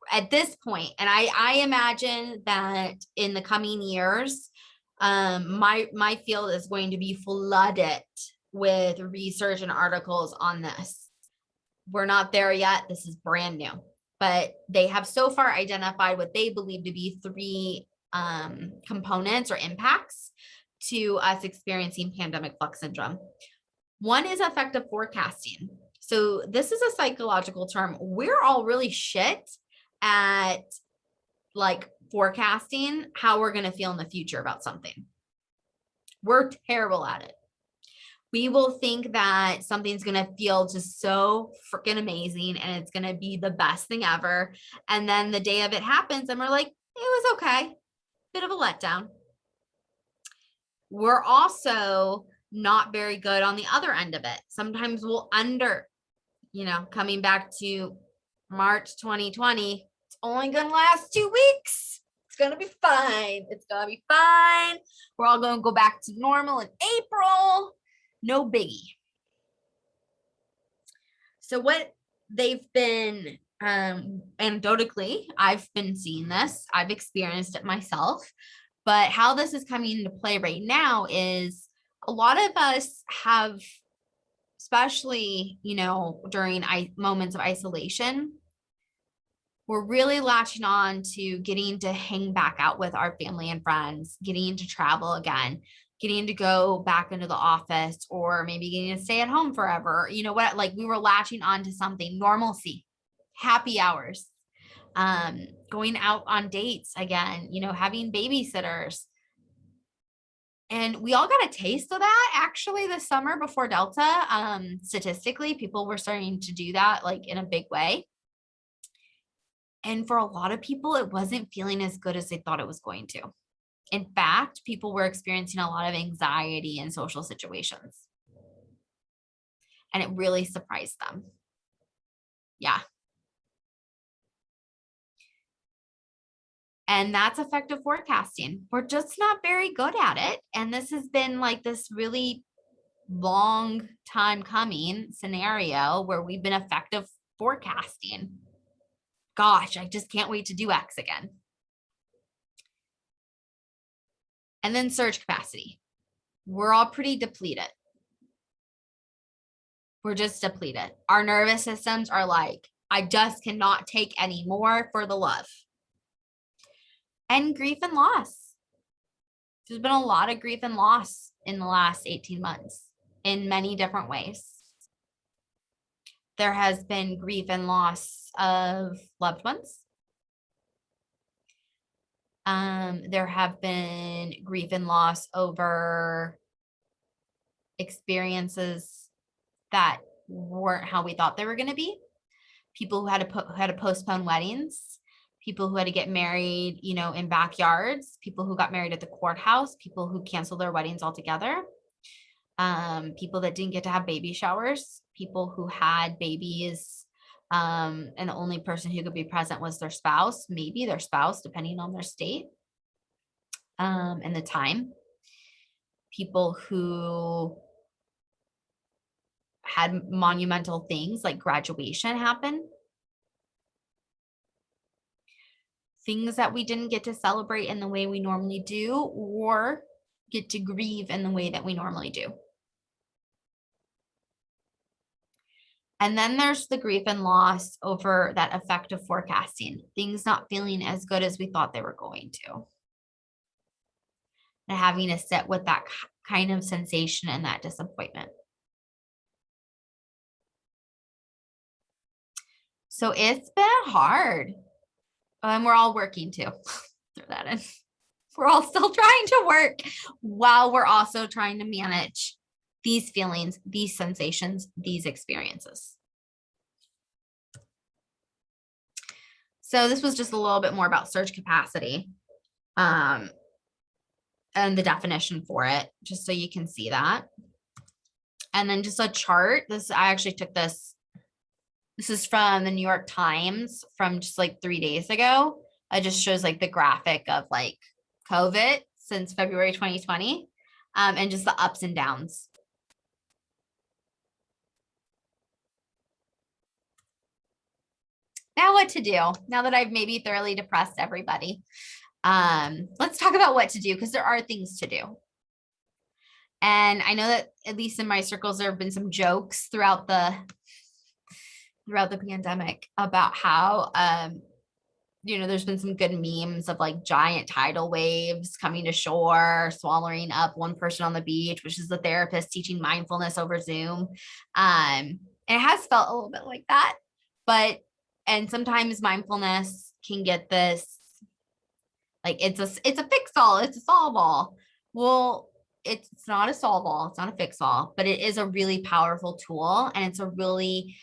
at this point, and I imagine that in the coming years, my field is going to be flooded with research and articles on this. We're not there yet. This is brand new, but they have so far identified what they believe to be 3 components or impacts to us experiencing pandemic flux syndrome. One is effective forecasting. So this is a psychological term. We're all really shit at like forecasting how we're going to feel in the future about something. We're terrible at it. We will think that something's going to feel just so freaking amazing and it's going to be the best thing ever. And then the day of it happens and we're like, it was okay. Bit of a letdown. We're also not very good on the other end of it. Sometimes we'll coming back to March 2020, it's only going to last 2 weeks. It's going to be fine. It's going to be fine. We're all going to go back to normal in April. No biggie. So what they've been, anecdotally, I've been seeing this. I've experienced it myself. But how this is coming into play right now is a lot of us have, especially, during moments of isolation, we're really latching on to getting to hang back out with our family and friends, getting to travel again, getting to go back into the office, or maybe getting to stay at home forever. You know what? Like we were latching on to something, normalcy, happy hours, going out on dates again, having babysitters. And we all got a taste of that actually this summer before Delta. Statistically, people were starting to do that like in a big way. And for a lot of people, it wasn't feeling as good as they thought it was going to. In fact, people were experiencing a lot of anxiety in social situations. And it really surprised them. Yeah. And that's effective forecasting. We're just not very good at it. And this has been like this really long time coming scenario where we've been effective forecasting. Gosh, I just can't wait to do X again. And then surge capacity. We're all pretty depleted. We're just depleted. Our nervous systems are like, I just cannot take any more for the love. And grief and loss. There's been a lot of grief and loss in the last 18 months in many different ways. There has been grief and loss of loved ones. There have been grief and loss over experiences that weren't how we thought they were going to be. People who had to postpone weddings, people who had to get married, in backyards, people who got married at the courthouse, people who canceled their weddings altogether, people that didn't get to have baby showers, people who had babies, and the only person who could be present was their spouse, maybe their spouse, depending on their state, and the time. People who had monumental things like graduation happen. Things that we didn't get to celebrate in the way we normally do, or get to grieve in the way that we normally do. And then there's the grief and loss over that effective forecasting, things not feeling as good as we thought they were going to. And having to sit with that kind of sensation and that disappointment. So it's been hard. And we're all working too. Throw that in. We're all still trying to work while we're also trying to manage these feelings, these sensations, these experiences. So this was just a little bit more about surge capacity, and the definition for it, just so you can see that. And then just a chart. I actually took this. This is from the New York Times from just like 3 days ago. It just shows like the graphic of like COVID since February 2020, and just the ups and downs. Now what to do, now that I've maybe thoroughly depressed everybody. Let's talk about what to do, because there are things to do. And I know that at least in my circles, there have been some jokes throughout the pandemic about how, there's been some good memes of like giant tidal waves coming to shore, swallowing up one person on the beach, which is the therapist teaching mindfulness over Zoom. And it has felt a little bit like that, and sometimes mindfulness can get this, like it's a fix-all, it's a solve-all. Well, it's not a solve-all, it's not a fix-all, but it is a really powerful tool, and it's a really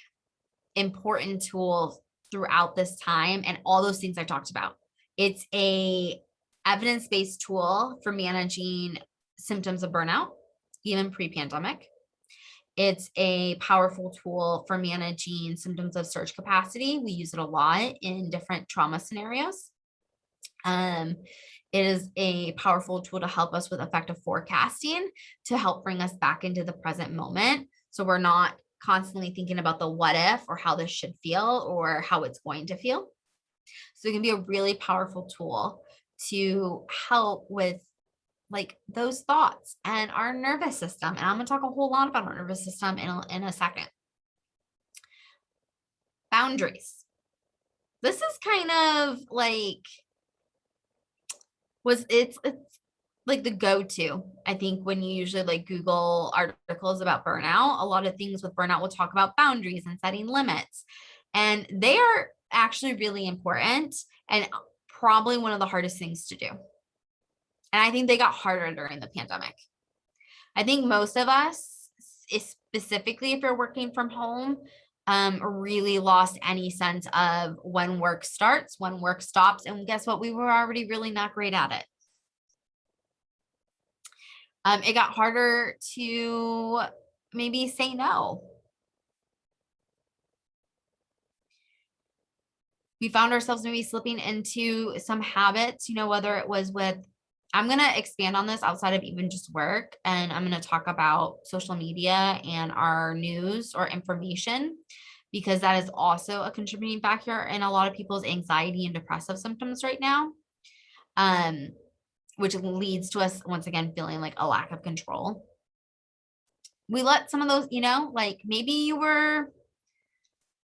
important tool throughout this time and all those things I talked about. It's a evidence-based tool for managing symptoms of burnout, even pre-pandemic. It's a powerful tool for managing symptoms of surge capacity. We use it a lot in different trauma scenarios. It is a powerful tool to help us with effective forecasting, to help bring us back into the present moment. So we're not constantly thinking about the what if, or how this should feel, or how it's going to feel. So it can be a really powerful tool to help with like those thoughts and our nervous system. And I'm going to talk a whole lot about our nervous system in a second. Boundaries. This is kind of like, it's like the go-to, I think, when you usually like Google articles about burnout. A lot of things with burnout will talk about boundaries and setting limits. And they are actually really important and probably one of the hardest things to do. And I think they got harder during the pandemic. I think most of us, specifically if you're working from home, really lost any sense of when work starts, when work stops. And guess what? We were already really not great at it. It got harder to maybe say no. We found ourselves maybe slipping into some habits, whether it was with, I'm going to expand on this outside of even just work, and I'm going to talk about social media and our news or information, because that is also a contributing factor in a lot of people's anxiety and depressive symptoms right now, which leads to us, once again, feeling like a lack of control. We let some of those, like maybe you were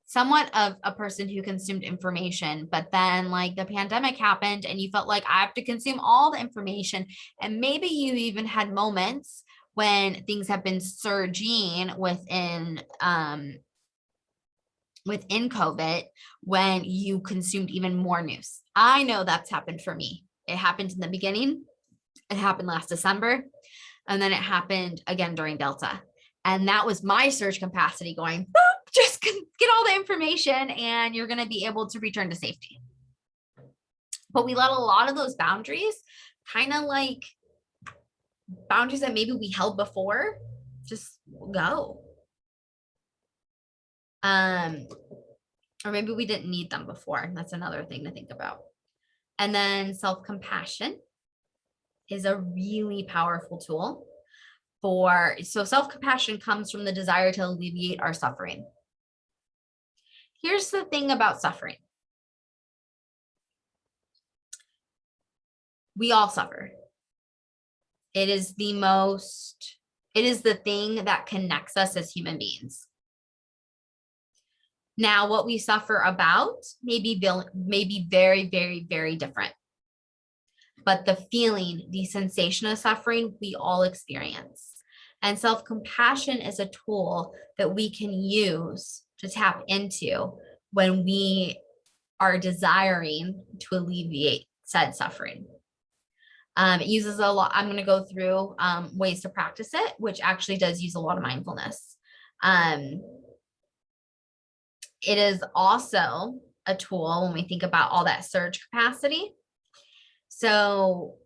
somewhat of a person who consumed information, but then like the pandemic happened and you felt like I have to consume all the information. And maybe you even had moments when things have been surging within COVID, when you consumed even more news. I know that's happened for me. It happened in the beginning. It happened last December. And then it happened again during Delta. And that was my surge capacity going, boop, just get all the information and you're going to be able to return to safety. But we let a lot of those boundaries, kind of like boundaries that maybe we held before, just go. Or maybe we didn't need them before. That's another thing to think about. And then self-compassion is a really powerful tool so self-compassion comes from the desire to alleviate our suffering. Here's the thing about suffering. We all suffer. It is the thing that connects us as human beings. Now, what we suffer about may be very, very, very different. But the feeling, the sensation of suffering, we all experience. And self-compassion is a tool that we can use to tap into when we are desiring to alleviate said suffering. It uses a lot. I'm going to go through ways to practice it, which actually does use a lot of mindfulness. It is also a tool when we think about all that surge capacity. So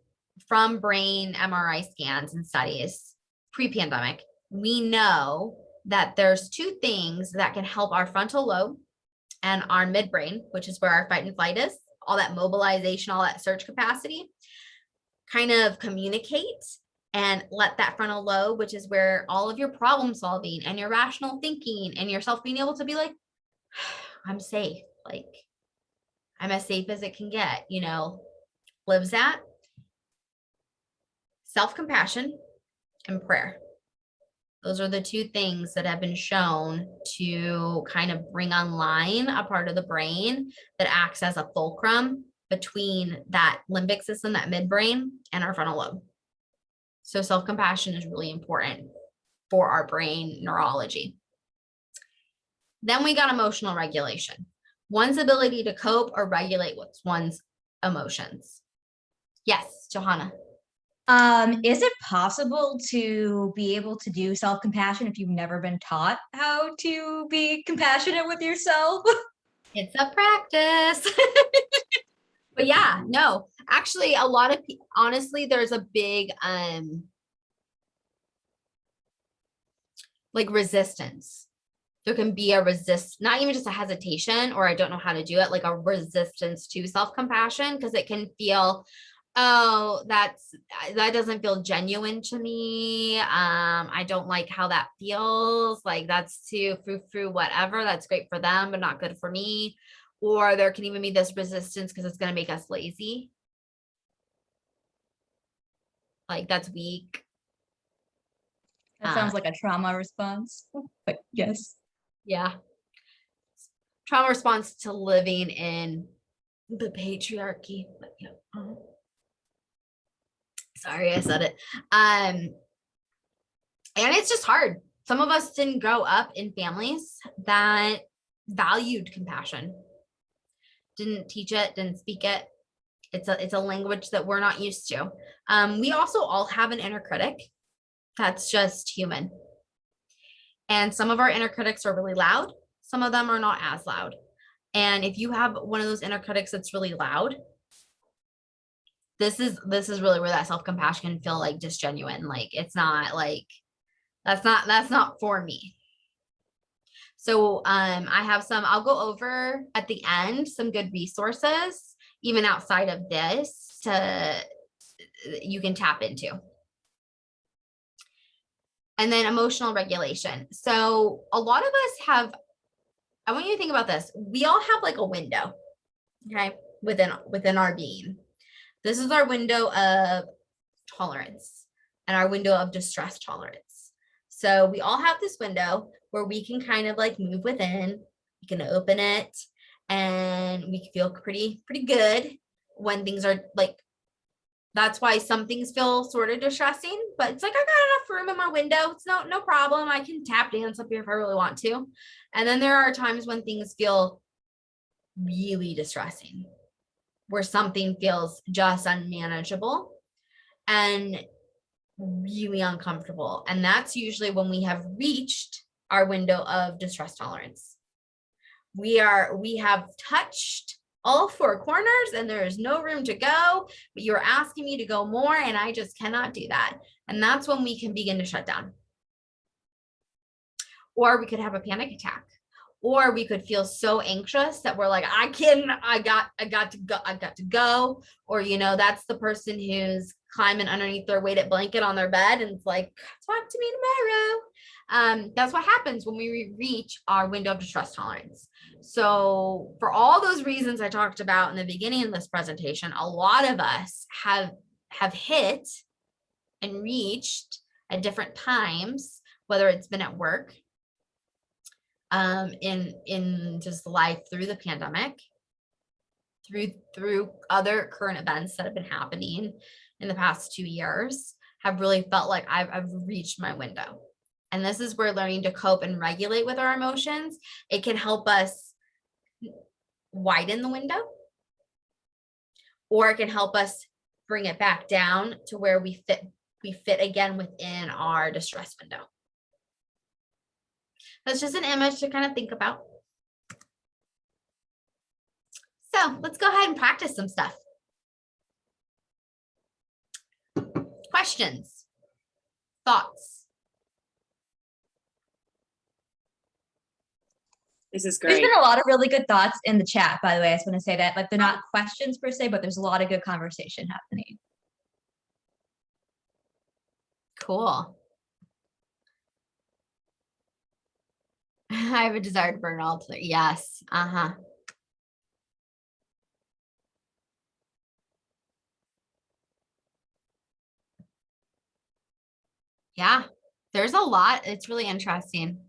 from brain MRI scans and studies pre-pandemic, we know that there's two things that can help our frontal lobe and our midbrain, which is where our fight and flight is, all that mobilization, all that surge capacity, kind of communicate and let that frontal lobe, which is where all of your problem solving and your rational thinking and yourself being able to be like, I'm safe, like I'm as safe as it can get, you know, lives at. Self-compassion and prayer. Those are the two things that have been shown to kind of bring online a part of the brain that acts as a fulcrum between that limbic system, that midbrain, and our frontal lobe. So self-compassion is really important for our brain neurology. Then we got emotional regulation. One's ability to cope or regulate one's emotions. Yes, Johanna. Is it possible to be able to do self-compassion if you've never been taught how to be compassionate with yourself? It's a practice. But yeah, no, actually a lot of people, honestly, there's a big, like resistance. There can be a not even just a hesitation, or I don't know how to do it, like a resistance to self-compassion, because it can feel, oh, that doesn't feel genuine to me. I don't like how that feels. Like that's too frou-frou, whatever. That's great for them, but not good for me. Or there can even be this resistance because it's going to make us lazy. Like that's weak. That sounds like a trauma response, but yes. Yeah. Trauma response to living in the patriarchy. But yeah. Sorry, I said it. And it's just hard. Some of us didn't grow up in families that valued compassion. Didn't teach it, didn't speak it. It's a language that we're not used to. We also all have an inner critic. That's just human. And some of our inner critics are really loud. Some of them are not as loud. And if you have one of those inner critics that's really loud, this is really where that self-compassion can feel like disgenuine. Like it's not like, that's not for me. So I have I'll go over at the end, some good resources, even outside of this, you can tap into. And then emotional regulation. So a lot of us I want you to think about this. We all have like a window, okay, within our being. This is our window of tolerance and our window of distress tolerance. So we all have this window where we can kind of like move within, we can open it, and we can feel pretty good when things are like, that's why some things feel sort of distressing, but it's like, I got enough room in my window. It's no problem. I can tap dance up here if I really want to. And then there are times when things feel really distressing, where something feels just unmanageable and really uncomfortable. And that's usually when we have reached our window of distress tolerance. We have touched all four corners and there is no room to go, but you're asking me to go more and I just cannot do that. And that's when we can begin to shut down. Or we could have a panic attack. Or we could feel so anxious that we're like, I got to go. Or, you know, that's the person who's climbing underneath their weighted blanket on their bed and it's like, talk to me tomorrow. That's what happens when we reach our window of distress tolerance. So for all those reasons I talked about in the beginning of this presentation, a lot of us have hit and reached at different times, whether it's been at work, in just life through the pandemic, through other current events that have been happening in the past 2 years, have really felt like I've reached my window. And this is where learning to cope and regulate with our emotions, it can help us widen the window, or it can help us bring it back down to where we fit again within our distress window. That's just an image to kind of think about. So let's go ahead and practice some stuff. Questions, thoughts? This is There's great. been a lot of really good thoughts in the chat, by the way. I just want to say that, like, they're not questions per se, but there's a lot of good conversation happening. Cool. I have a desire to burn all. Yes. Yeah, there's a lot. It's really interesting.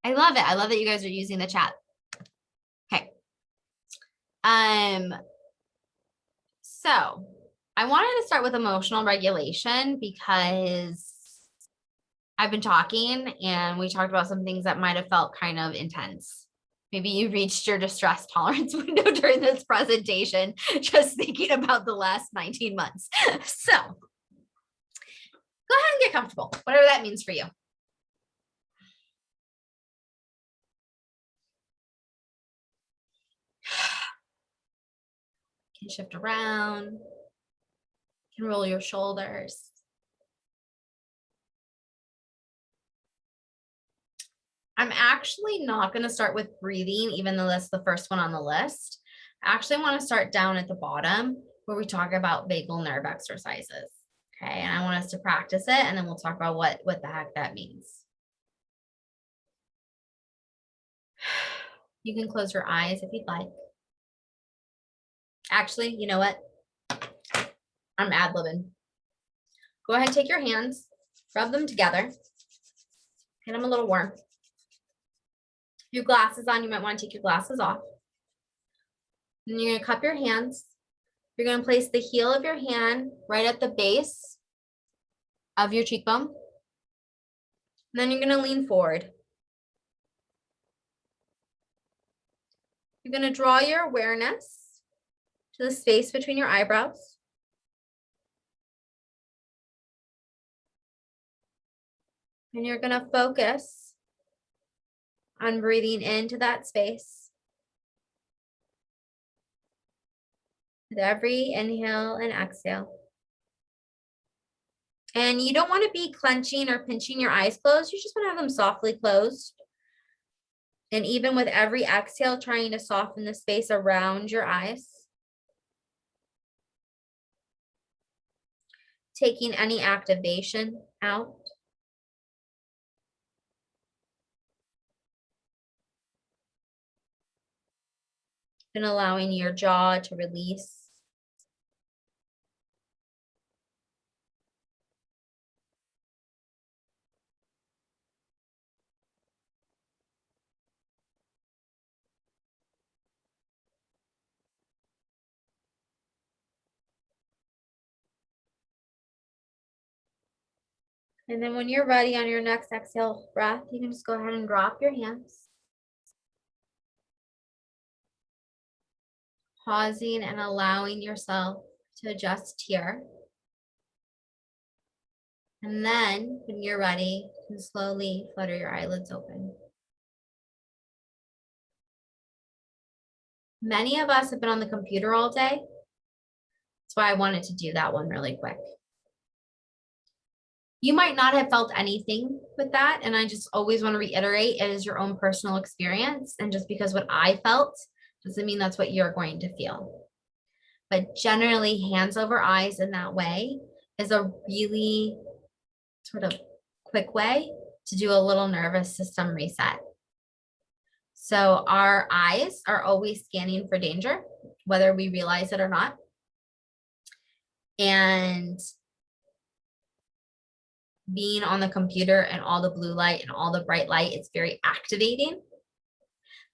I love it. I love that you guys are using the chat. Okay. So I wanted to start with emotional regulation because I've been talking and we talked about some things that might have felt kind of intense. Maybe you reached your distress tolerance window during this presentation, just thinking about the last 19 months. So go ahead and get comfortable, whatever that means for you. You can shift around, you can roll your shoulders. I'm actually not going to start with breathing, even though that's the first one on the list. I actually want to start down at the bottom where we talk about vagal nerve exercises. Okay, and I want us to practice it, and then we'll talk about what the heck that means. You can close your eyes if you'd like. Actually, you know what? I'm ad-libbing. Go ahead and take your hands, rub them together, get them a little warm. Your glasses on, you might want to take your glasses off. And you're going to cup your hands. You're going to place the heel of your hand right at the base of your cheekbone. And then you're going to lean forward. You're going to draw your awareness to the space between your eyebrows. And you're going to focus on breathing into that space. With every inhale and exhale. And you don't want to be clenching or pinching your eyes closed. You just want to have them softly closed. And even with every exhale, trying to soften the space around your eyes. Taking any activation out. And allowing your jaw to release. And then when you're ready on your next exhale breath, you can just go ahead and drop your hands. Pausing and allowing yourself to adjust here. And then when you're ready, you can slowly flutter your eyelids open. Many of us have been on the computer all day. That's why I wanted to do that one really quick. You might not have felt anything with that. And I just always want to reiterate, it is your own personal experience. And just because what I felt doesn't mean that's what you're going to feel. But generally, hands over eyes in that way is a really sort of quick way to do a little nervous system reset. So our eyes are always scanning for danger, whether we realize it or not. And being on the computer and all the blue light and all the bright light, it's very activating,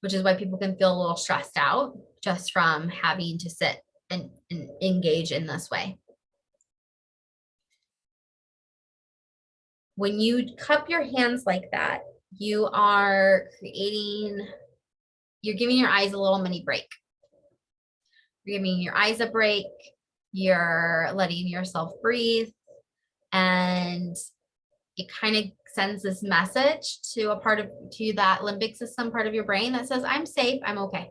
which is why people can feel a little stressed out just from having to sit and engage in this way. When you cup your hands like that, you are you're giving your eyes a little mini break. You're giving your eyes a break. You're letting yourself breathe. And it kind of sends this message to that limbic system part of your brain that says, I'm safe, I'm okay.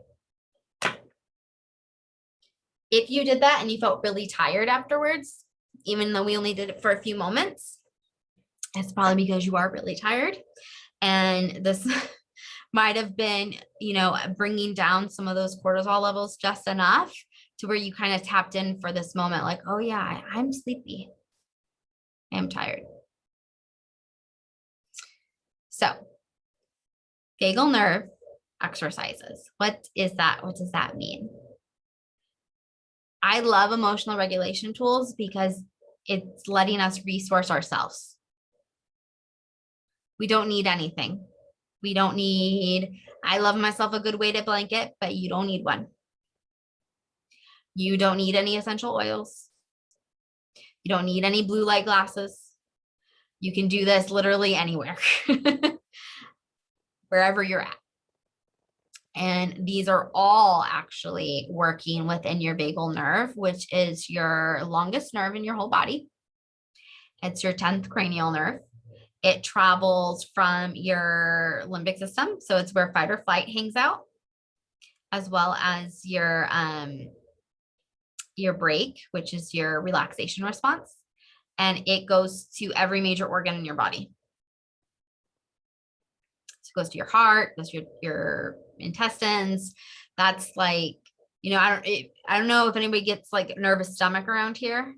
If you did that and you felt really tired afterwards, even though we only did it for a few moments, it's probably because you are really tired. And this might have been, bringing down some of those cortisol levels just enough to where you kind of tapped in for this moment, like, oh yeah, I'm sleepy. I'm tired. So, vagal nerve exercises. What is that? What does that mean? I love emotional regulation tools because it's letting us resource ourselves. We don't need anything. I love myself a good weighted blanket, but you don't need one. You don't need any essential oils. You don't need any blue light glasses. You can do this literally anywhere, wherever you're at. And these are all actually working within your vagal nerve, which is your longest nerve in your whole body. It's your 10th cranial nerve. It travels from your limbic system. So it's where fight or flight hangs out, as well as your break, which is your relaxation response. And it goes to every major organ in your body. So it goes to your heart, goes to your intestines. That's like, I don't know if anybody gets like nervous stomach around here.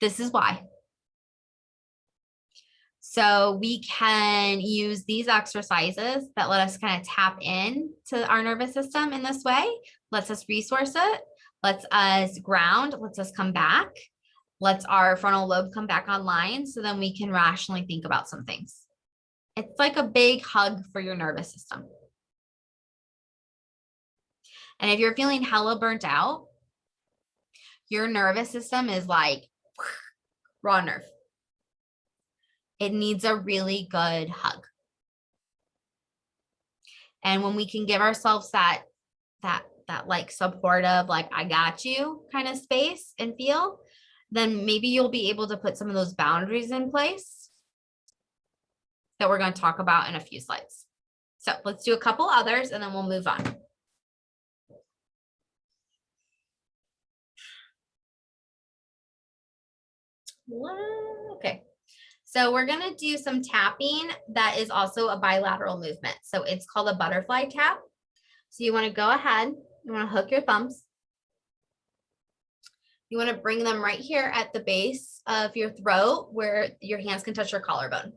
This is why. So we can use these exercises that let us kind of tap in to our nervous system in this way, lets us resource it, lets us ground, lets us come back, lets our frontal lobe come back online, so then we can rationally think about some things. It's like a big hug for your nervous system. And if you're feeling hella burnt out, your nervous system is like raw nerve. It needs a really good hug. And when we can give ourselves that like supportive, like I got you kind of space and feel, then maybe you'll be able to put some of those boundaries in place that we're going to talk about in a few slides. So let's do a couple others and then we'll move on. Okay. So we're going to do some tapping that is also a bilateral movement. So it's called a butterfly tap. So you want to go ahead, you want to hook your thumbs. You want to bring them right here at the base of your throat where your hands can touch your collarbone.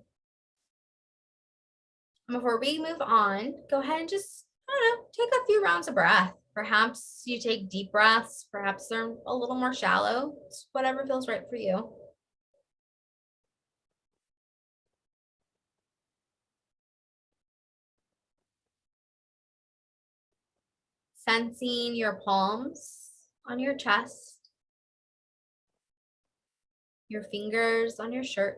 Before we move on, go ahead and just, take a few rounds of breath. Perhaps you take deep breaths, perhaps they're a little more shallow. It's whatever feels right for you. Sensing your palms on your chest, your fingers on your shirt,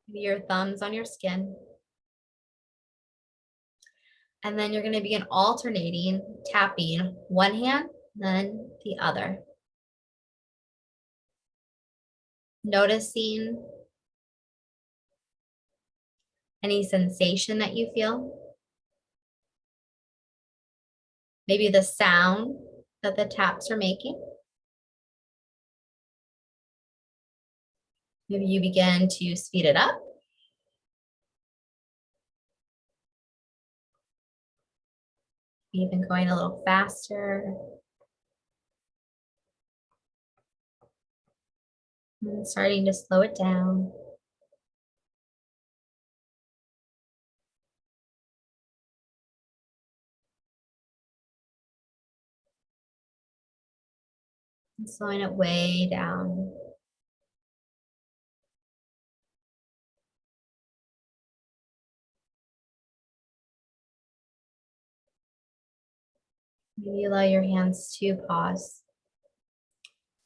maybe your thumbs on your skin. And then you're going to begin alternating, tapping one hand, then the other. Noticing any sensation that you feel. Maybe the sound that the taps are making. Maybe you begin to speed it up. Even going a little faster. And starting to slow it down. And slowing it way down. Maybe allow your hands to pause.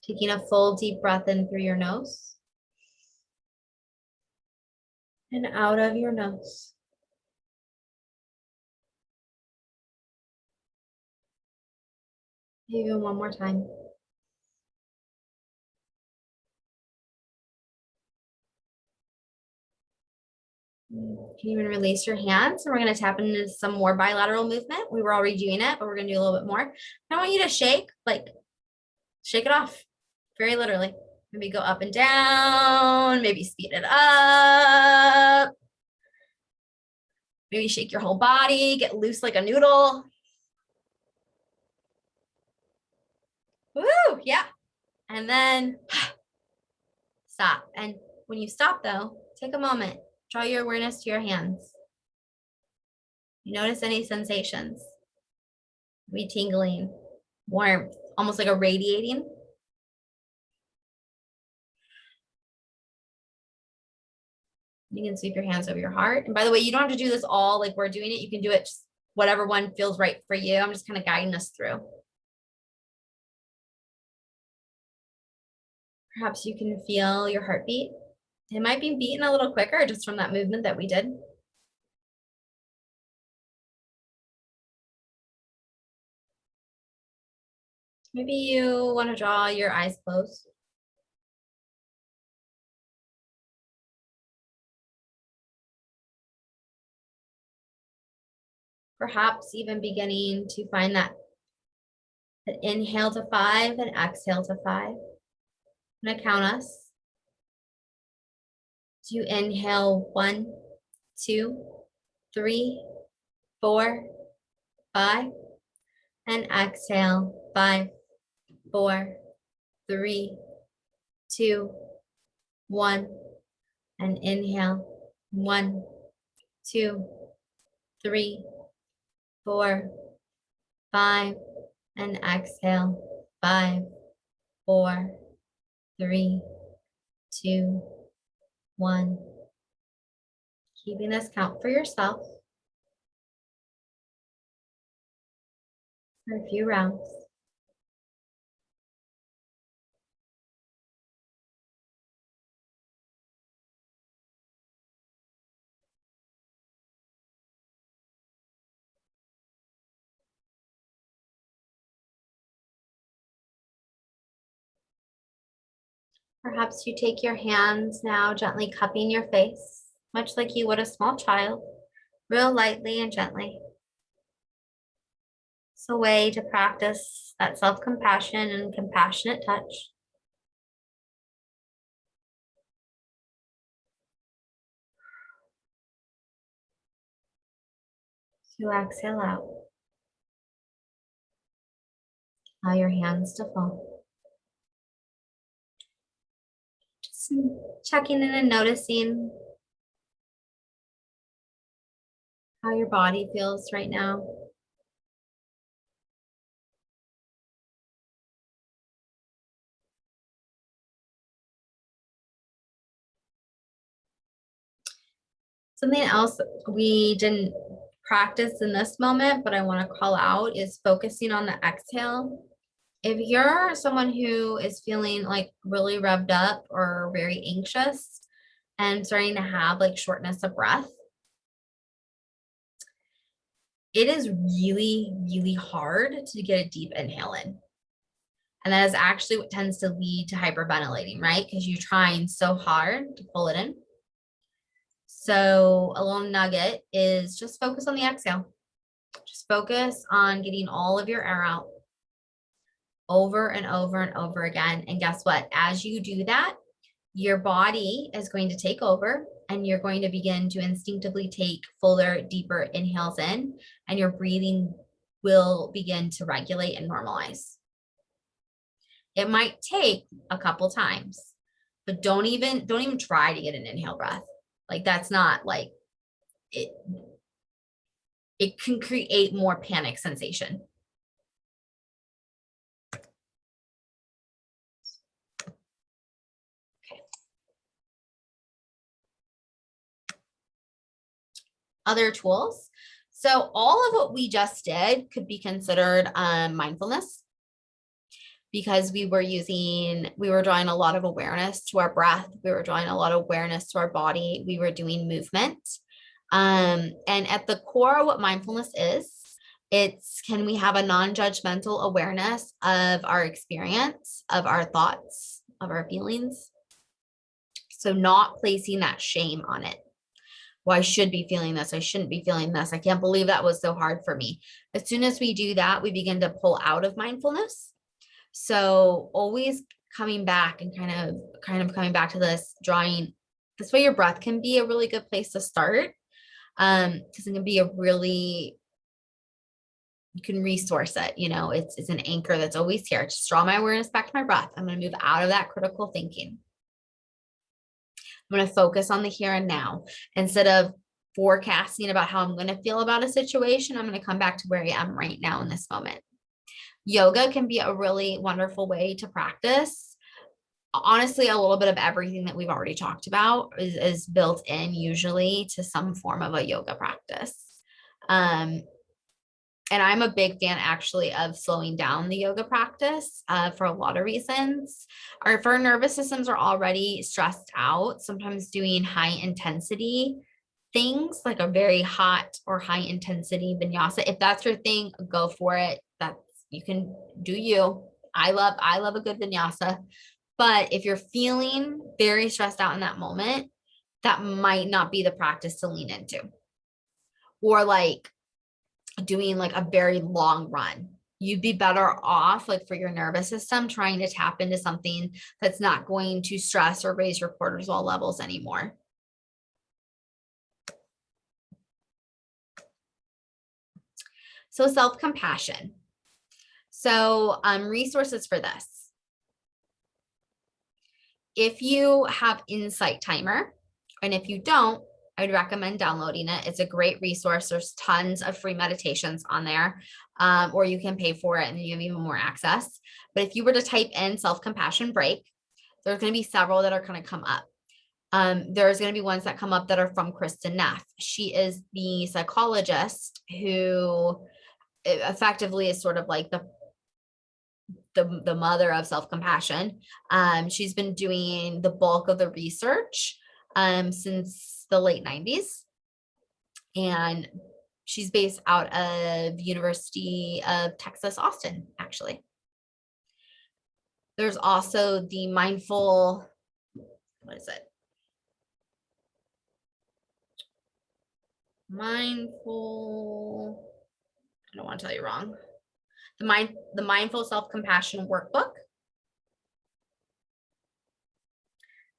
Taking a full deep breath in through your nose. And out of your nose. Even one more time. You can even release your hands. And we're going to tap into some more bilateral movement. We were already doing it, but we're going to do a little bit more. I want you to shake, like shake it off, very literally. Maybe go up and down, maybe speed it up. Maybe shake your whole body, get loose like a noodle. Woo, yeah. And then stop. And when you stop though, take a moment, draw your awareness to your hands. You notice any sensations? Maybe tingling, warmth, almost like a radiating. You can sweep your hands over your heart. And by the way, you don't have to do this all like we're doing it. You can do it just whatever one feels right for you. I'm just kind of guiding us through. Perhaps you can feel your heartbeat. It might be beating a little quicker just from that movement that we did. Maybe you want to draw your eyes closed. Perhaps even beginning to find that inhale to 5 and exhale to 5. I'm going to count us. So you inhale 1, 2, 3, 4, 5, and exhale 5, 4, 3, 2, 1, and inhale 1, 2, 3, 4, 5, and exhale 5, 4, 3, 2, 1. Keeping this count for yourself for a few rounds. Perhaps you take your hands now, gently cupping your face, much like you would a small child, real lightly and gently. It's a way to practice that self-compassion and compassionate touch. So exhale out. Allow your hands to fall. Just checking in and noticing how your body feels right now. Something else we didn't practice in this moment, but I want to call out is focusing on the exhale. If you're someone who is feeling like really revved up or very anxious and starting to have like shortness of breath, it is really, really hard to get a deep inhale in. And that is actually what tends to lead to hyperventilating, right? Because you're trying so hard to pull it in. So a little nugget is just focus on the exhale. Just focus on getting all of your air out over and over and over again. And guess what? As you do that, your body is going to take over and you're going to begin to instinctively take fuller, deeper inhales in, and your breathing will begin to regulate and normalize. It might take a couple times, but don't even try to get an inhale breath. Like that's not like it. It can create more panic sensation. Okay. Other tools. So all of what we just did could be considered mindfulness, because we were drawing a lot of awareness to our breath. We were drawing a lot of awareness to our body. We were doing movement. And at the core of what mindfulness Can we have a non-judgmental awareness of our experience, of our thoughts, of our feelings? So not placing that shame on it. Well, I should be feeling this. I shouldn't be feeling this. I can't believe that was so hard for me. As soon as we do that, we begin to pull out of mindfulness. So always coming back and kind of coming back to this, drawing this way, your breath can be a really good place to start. Because it can be you can resource it, it's an anchor that's always here. Just draw my awareness back to my breath. I'm going to move out of that critical thinking. I'm going to focus on the here and now. Instead of forecasting about how I'm going to feel about a situation, I'm going to come back to where I am right now in this moment. Yoga can be a really wonderful way to practice. Honestly, a little bit of everything that we've already talked about is built in usually to some form of a yoga practice. And I'm a big fan actually of slowing down the yoga practice for a lot of reasons. If our nervous systems are already stressed out, sometimes doing high intensity things like a very hot or high intensity vinyasa, if that's your thing, go for it. You can do you. I love a good vinyasa. But if you're feeling very stressed out in that moment, that might not be the practice to lean into. Or like doing like a very long run. You'd be better off, like for your nervous system, trying to tap into something that's not going to stress or raise your cortisol levels anymore. So self-compassion. So resources for this. If you have Insight Timer, and if you don't, I would recommend downloading it. It's a great resource. There's tons of free meditations on there, or you can pay for it and you have even more access. But if you were to type in self-compassion break, there's going to be several that are going to come up. There's going to be ones that come up that are from Kristen Neff. She is the psychologist who effectively is sort of like the mother of self-compassion. She's been doing the bulk of the research since the late 90s. And she's based out of University of Texas, Austin, actually. There's also the mindful, what is it? Mindful, I don't want to tell you wrong. The Mindful Self-Compassion Workbook.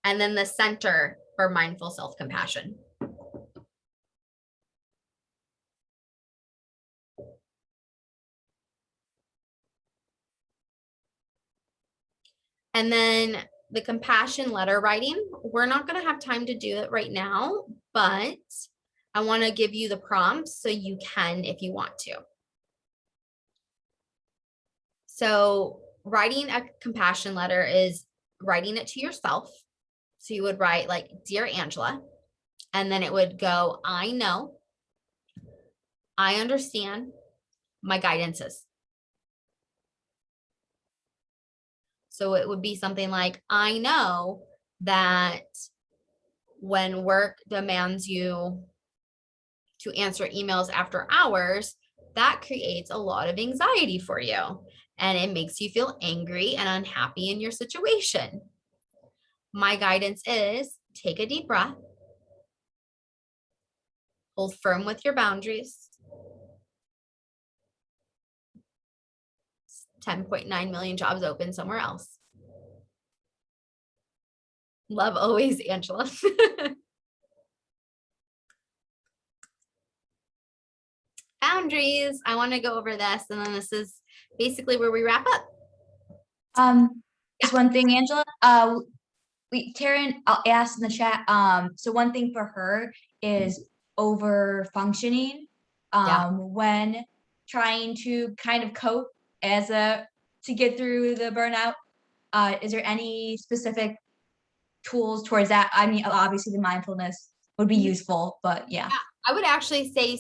And then the Center for Mindful Self-Compassion. And then the compassion letter writing, we're not going to have time to do it right now, but I want to give you the prompts so you can if you want to. So writing a compassion letter is writing it to yourself. So you would write like, Dear Angela, and then it would go, I know, I understand, my guidance is. So it would be something like, I know that when work demands you to answer emails after hours, that creates a lot of anxiety for you. And it makes you feel angry and unhappy in your situation. My guidance is take a deep breath, hold firm with your boundaries. 10.9 million jobs open somewhere else. Love always, Angela. Boundaries. I want to go over this, and then this is basically where we wrap up. Just one thing, Angela. Taryn asked in the chat. So one thing for her is over functioning. When trying to kind of cope to get through the burnout. Is there any specific tools towards that? I mean, obviously the mindfulness would be useful, but yeah. I would actually say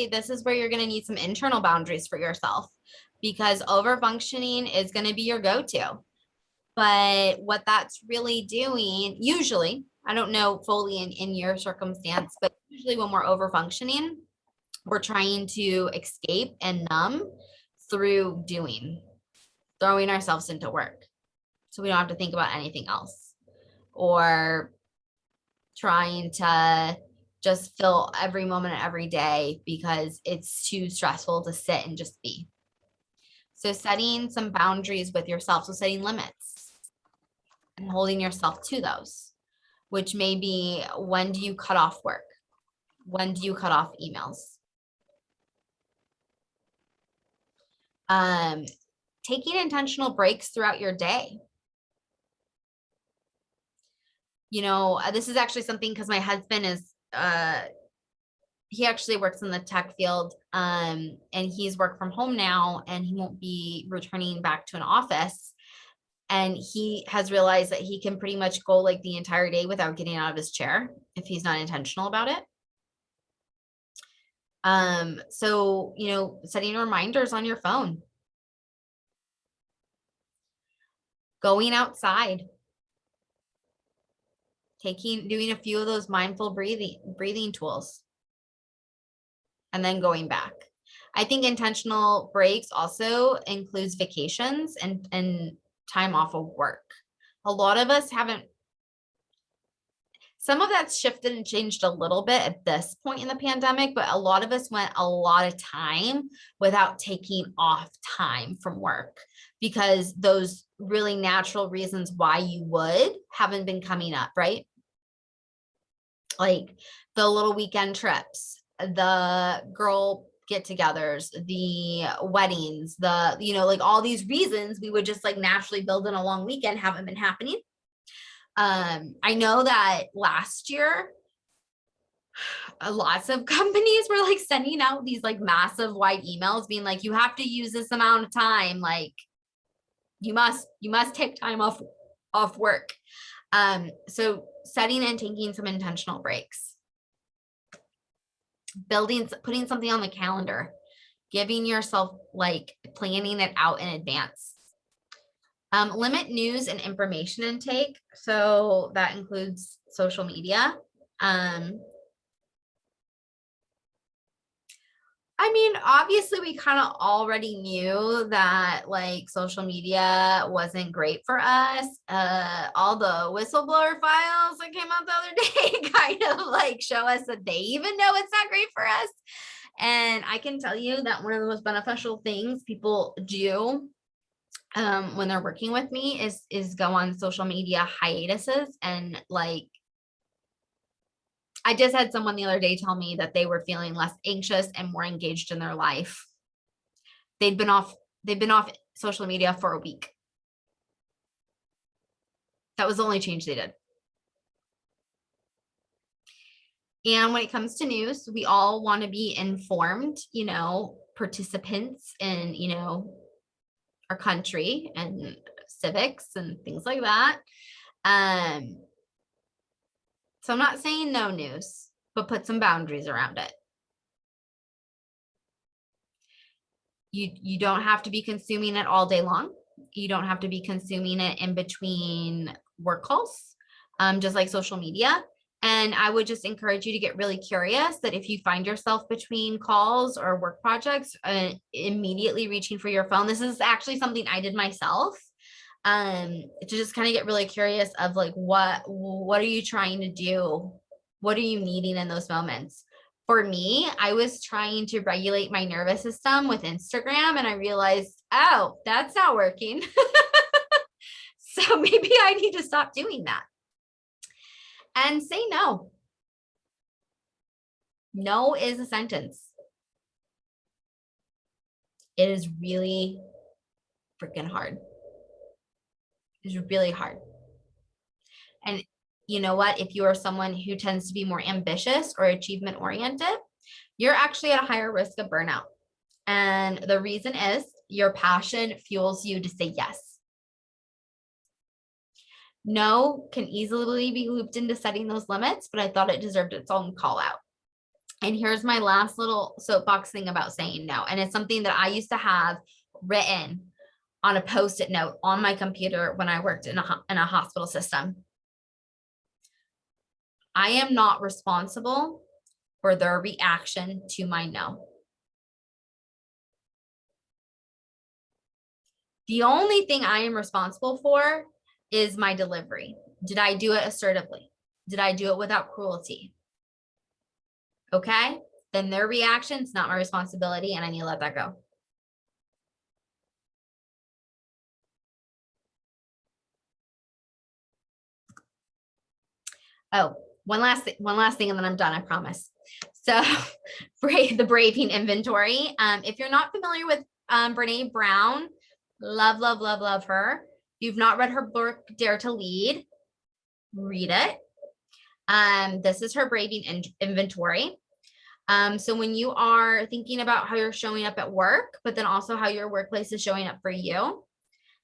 this is where you're going to need some internal boundaries for yourself, because over functioning is going to be your go-to. But what that's really doing, usually, I don't know fully in your circumstance, but usually when we're over functioning, we're trying to escape and numb through throwing ourselves into work. So we don't have to think about anything else, or trying to just fill every moment of every day because it's too stressful to sit and just be. So setting some boundaries with yourself. So setting limits and holding yourself to those, which may be, when do you cut off work? When do you cut off emails? Taking intentional breaks throughout your day. You know, this is actually something, because my husband is, he actually works in the tech field, and he's work from home now, and he won't be returning back to an office. And he has realized that he can pretty much go like the entire day without getting out of his chair if he's not intentional about it. So, you know, setting reminders on your phone, going outside, doing a few of those mindful breathing tools, and then going back. I think intentional breaks also includes vacations and time off of work. A lot of us haven't. Some of that's shifted and changed a little bit at this point in the pandemic, but a lot of us went a lot of time without taking off time from work because those really natural reasons why you would haven't been coming up, right? Like the little weekend trips, the girl get-togethers, the weddings, the, you know, like all these reasons we would just like naturally build in a long weekend haven't been happening. I know that last year, lots of companies were like sending out these like massive wide emails being like, you have to use this amount of time. Like you must take time off work. So setting and taking some intentional breaks, putting something on the calendar, giving yourself like planning it out in advance. Limit news and information intake. So that includes social media. I mean, obviously we kind of already knew that like social media wasn't great for us. All the whistleblower files that came out the other day kind of like show us that they even know it's not great for us. And I can tell you that one of the most beneficial things people do when they're working with me is go on social media hiatuses. And like, I just had someone the other day tell me that they were feeling less anxious and more engaged in their life. They've been off social media for a week. That was the only change they did. And when it comes to news, we all want to be informed, you know, participants in, you know, our country and civics and things like that. So I'm not saying no news, but put some boundaries around it. You don't have to be consuming it all day long. You don't have to be consuming it in between work calls, just like social media. And I would just encourage you to get really curious that if you find yourself between calls or work projects, immediately reaching for your phone. This is actually something I did myself, to just kind of get really curious of like, what are you trying to do? What are you needing in those moments? For me, I was trying to regulate my nervous system with Instagram, and I realized, oh, that's not working. So maybe I need to stop doing that. And say no. No is a sentence. It is really freaking hard. It's really hard. And you know what? If you are someone who tends to be more ambitious or achievement oriented, you're actually at a higher risk of burnout. And the reason is your passion fuels you to say yes. No can easily be looped into setting those limits, but I thought it deserved its own call out. And here's my last little soapbox thing about saying no. And it's something that I used to have written on a Post-it note on my computer when I worked in a hospital system. I am not responsible or their reaction to my no. The only thing I am responsible for is my delivery. Did I do it assertively? Did I do it without cruelty? Okay, then their reaction is not my responsibility and I need to let that go. Oh, one last thing and then I'm done, I promise. So the braving inventory. If you're not familiar with Brene Brown, love her. If you've not read her book, Dare to Lead, read it. This is her braving inventory. So when you are thinking about how you're showing up at work, but then also how your workplace is showing up for you,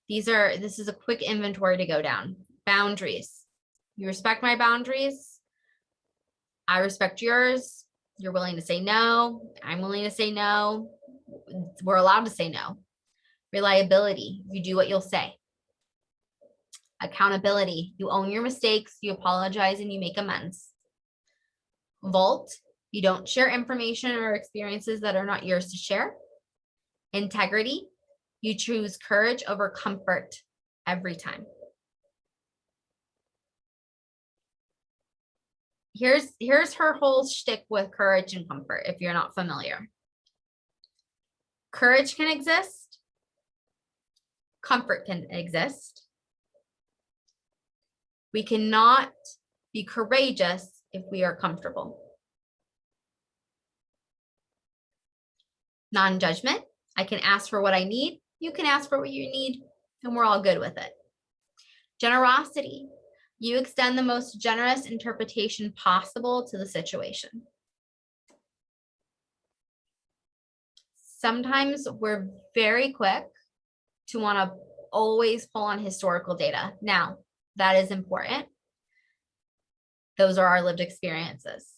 this is a quick inventory to go down. Boundaries. You respect my boundaries. I respect yours. You're willing to say no. I'm willing to say no. We're allowed to say no. Reliability. You do what you'll say. Accountability. You own your mistakes. You apologize and you make amends. Vault. You don't share information or experiences that are not yours to share. Integrity. You choose courage over comfort every time. Here's her whole shtick with courage and comfort, if you're not familiar. Courage can exist. Comfort can exist. We cannot be courageous if we are comfortable. Non-judgment. I can ask for what I need. You can ask for what you need, and we're all good with it. Generosity. You extend the most generous interpretation possible to the situation. Sometimes we're very quick to want to always pull on historical data. Now, that is important. Those are our lived experiences.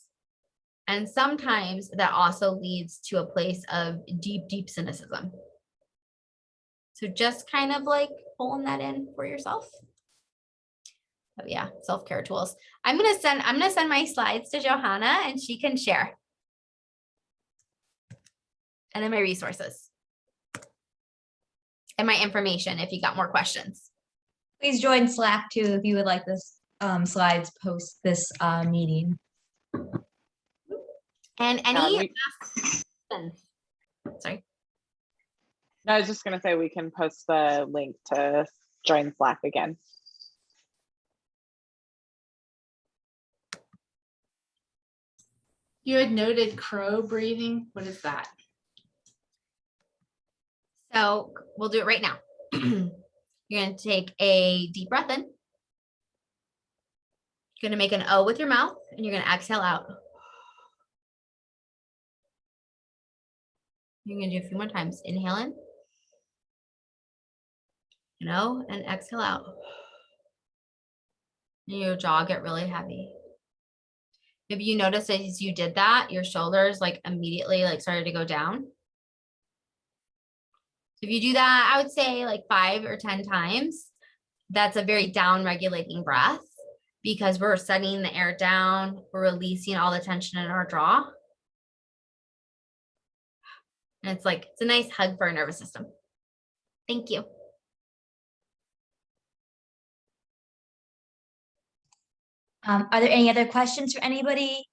And sometimes that also leads to a place of deep cynicism. So just kind of like pulling that in for yourself. But yeah, self-care tools. I'm gonna send my slides to Johanna and she can share. And then my resources. And my information if you got more questions. Please join Slack too if you would like this slides post this meeting. And any sorry. No, I was just gonna say we can post the link to join Slack again. You had noted crow breathing. What is that? So we'll do it right now. You're going to take a deep breath in. You're going to make an O with your mouth and you're going to exhale out. You're going to do a few more times. Inhale in. An O and exhale out. And your jaw get really heavy. Maybe you notice as you did that, your shoulders like immediately like started to go down. If you do that, I would say like 5 or 10 times, that's a very down regulating breath because we're setting the air down. We're releasing all the tension in our jaw. And it's a nice hug for our nervous system. Thank you. Are there any other questions for anybody?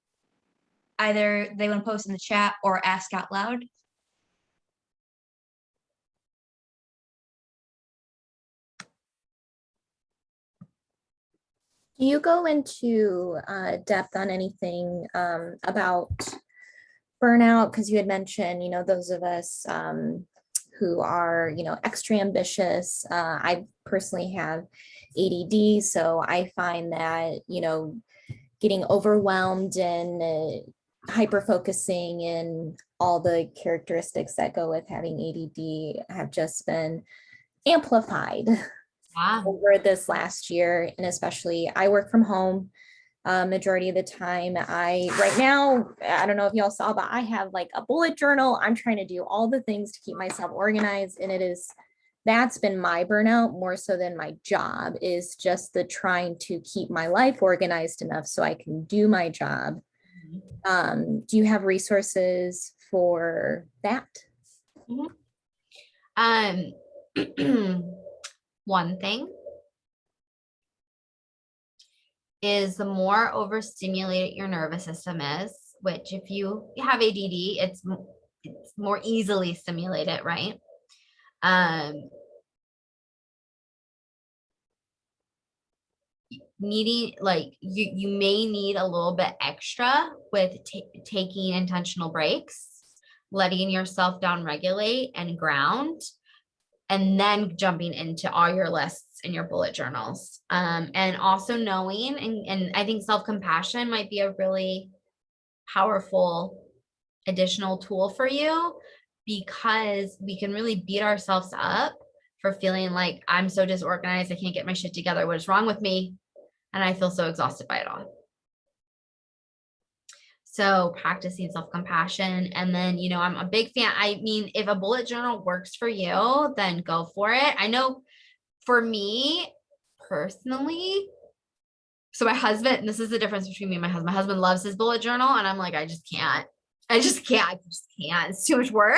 Either they want to post in the chat or ask out loud. Do you go into depth on anything about burnout? Because you had mentioned, those of us who are, extra ambitious. I personally have ADD, so I find that, getting overwhelmed and hyper focusing and all the characteristics that go with having ADD have just been amplified. Wow. Over this last year, and especially I work from home majority of the time. Right now, I don't know if y'all saw, but I have like a bullet journal. I'm trying to do all the things to keep myself organized, and that's been my burnout more so than my job, is just the trying to keep my life organized enough so I can do my job Do you have resources for that? One thing is the more overstimulated your nervous system is, which if you have ADD, it's more easily stimulated, right? Needing like you may need a little bit extra with taking intentional breaks, letting yourself down regulate and ground, and then jumping into all your lists and your bullet journals. And also knowing, and I think self-compassion might be a really powerful additional tool for you, because we can really beat ourselves up for feeling like I'm so disorganized, I can't get my shit together, what is wrong with me? And I feel so exhausted by it all. So practicing self-compassion. And then, you know, I'm a big fan. I mean, if a bullet journal works for you, then go for it. I know for me personally, so my husband, and this is the difference between me and my husband loves his bullet journal. And I'm like, I just can't. It's too much work.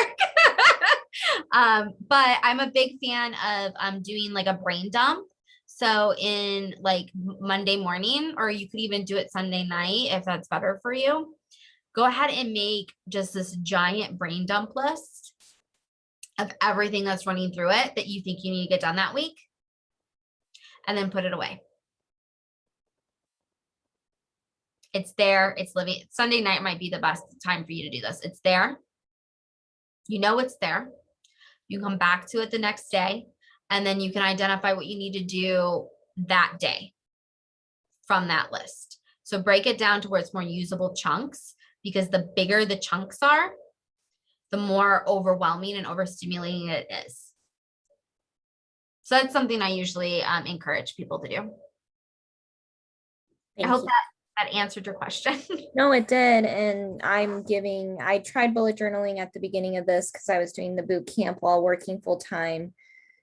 But I'm a big fan of doing like a brain dump. So in like Monday morning, or you could even do it Sunday night if that's better for you, go ahead and make just this giant brain dump list of everything that's running through it that you think you need to get done that week, and then put it away. It's there, it's living. Sunday night might be the best time for you to do this. It's there. You know it's there. You come back to it the next day, and then you can identify what you need to do that day from that list. So break it down to where it's more usable chunks, because the bigger the chunks are, the more overwhelming and overstimulating it is. So that's something I usually encourage people to do. I hope that answered your question. No, it did. And I tried bullet journaling at the beginning of this because I was doing the boot camp while working full time,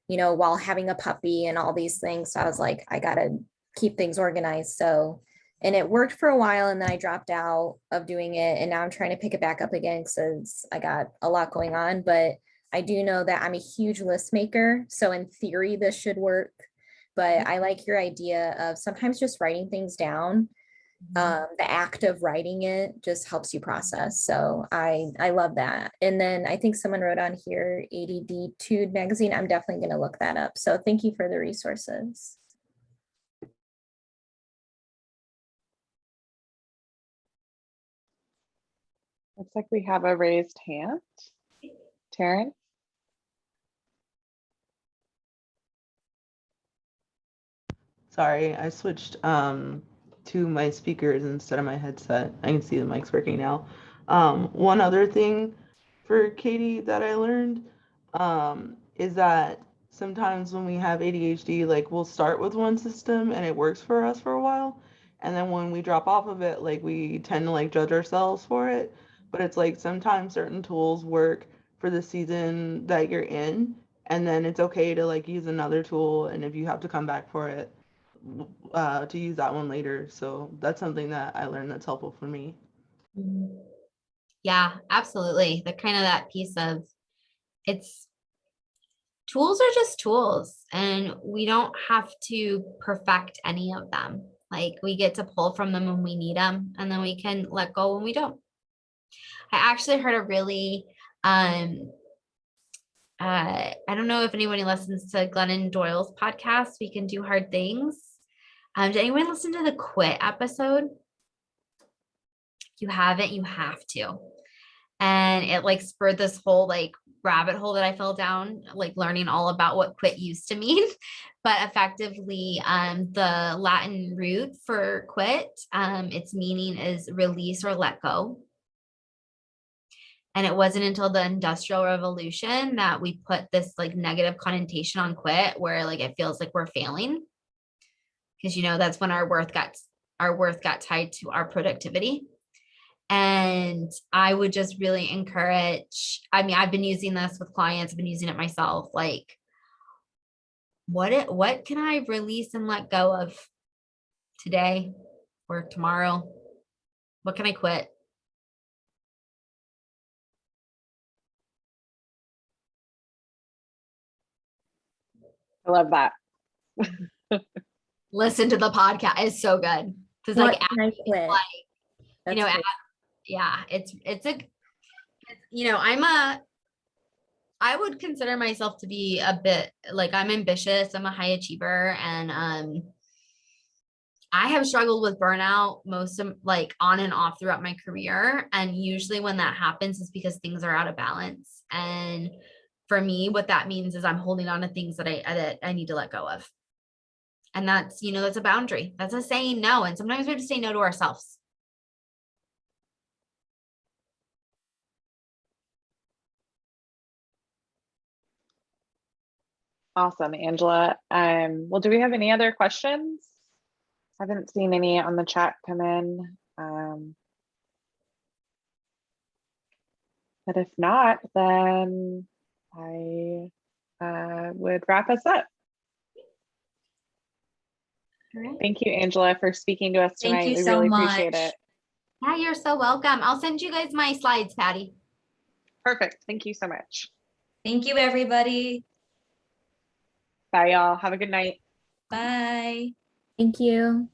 you know, while having a puppy and all these things. So I was like, I got to keep things organized. So, and it worked for a while, and then I dropped out of doing it. And now I'm trying to pick it back up again because I got a lot going on. But I do know that I'm a huge list maker. So in theory, this should work. But I like your idea of sometimes just writing things down. The act of writing it just helps you process. So I love that. And then I think someone wrote on here ADD magazine. I'm definitely going to look that up. So thank you for the resources. Looks like we have a raised hand. Taryn? Sorry, I switched to my speakers instead of my headset. I can see the mic's working now. One other thing for Katie that I learned is that sometimes when we have ADHD, like we'll start with one system and it works for us for a while. And then when we drop off of it, like we tend to like judge ourselves for it. But it's like sometimes certain tools work for the season that you're in. And then it's okay to like use another tool. And if you have to come back for it, to use that one later. So that's something that I learned that's helpful for me. Yeah, absolutely. The kind of that piece of it's tools are just tools, and we don't have to perfect any of them. Like we get to pull from them when we need them, and then we can let go when we don't. I actually heard a really I don't know if anybody listens to Glennon Doyle's podcast, We Can Do Hard Things. Did anyone listen to the quit episode? If you haven't, you have to. And it like spurred this whole like rabbit hole that I fell down, like learning all about what quit used to mean. But effectively, the Latin root for quit, its meaning is release or let go. And it wasn't until the Industrial Revolution that we put this like negative connotation on quit, where like it feels like we're failing. Because you know that's when our worth got tied to our productivity. And I would just really encourage, I mean, I've been using this with clients, I've been using it myself, like what can I release and let go of today or tomorrow? What can I quit? I love that. Listen to the podcast. It's so good. Because What like, can I quit? you know, That's great. yeah, I would consider myself to be a bit like I'm ambitious. I'm a high achiever, and I have struggled with burnout most of like on and off throughout my career. And usually when that happens is because things are out of balance. And for me, what that means is I'm holding on to things that I need to let go of. And that's, that's a boundary. That's a saying no. And sometimes we have to say no to ourselves. Awesome, Angela. Well, do we have any other questions? I haven't seen any on the chat come in. But if not, then I would wrap us up. All right. Thank you, Angela, for speaking to us Thank tonight. you We so really much. appreciate it. Yeah, you're so welcome. I'll send you guys my slides, Patty. Perfect. Thank you so much. Thank you, everybody. Bye, y'all. Have a good night. Bye. Thank you.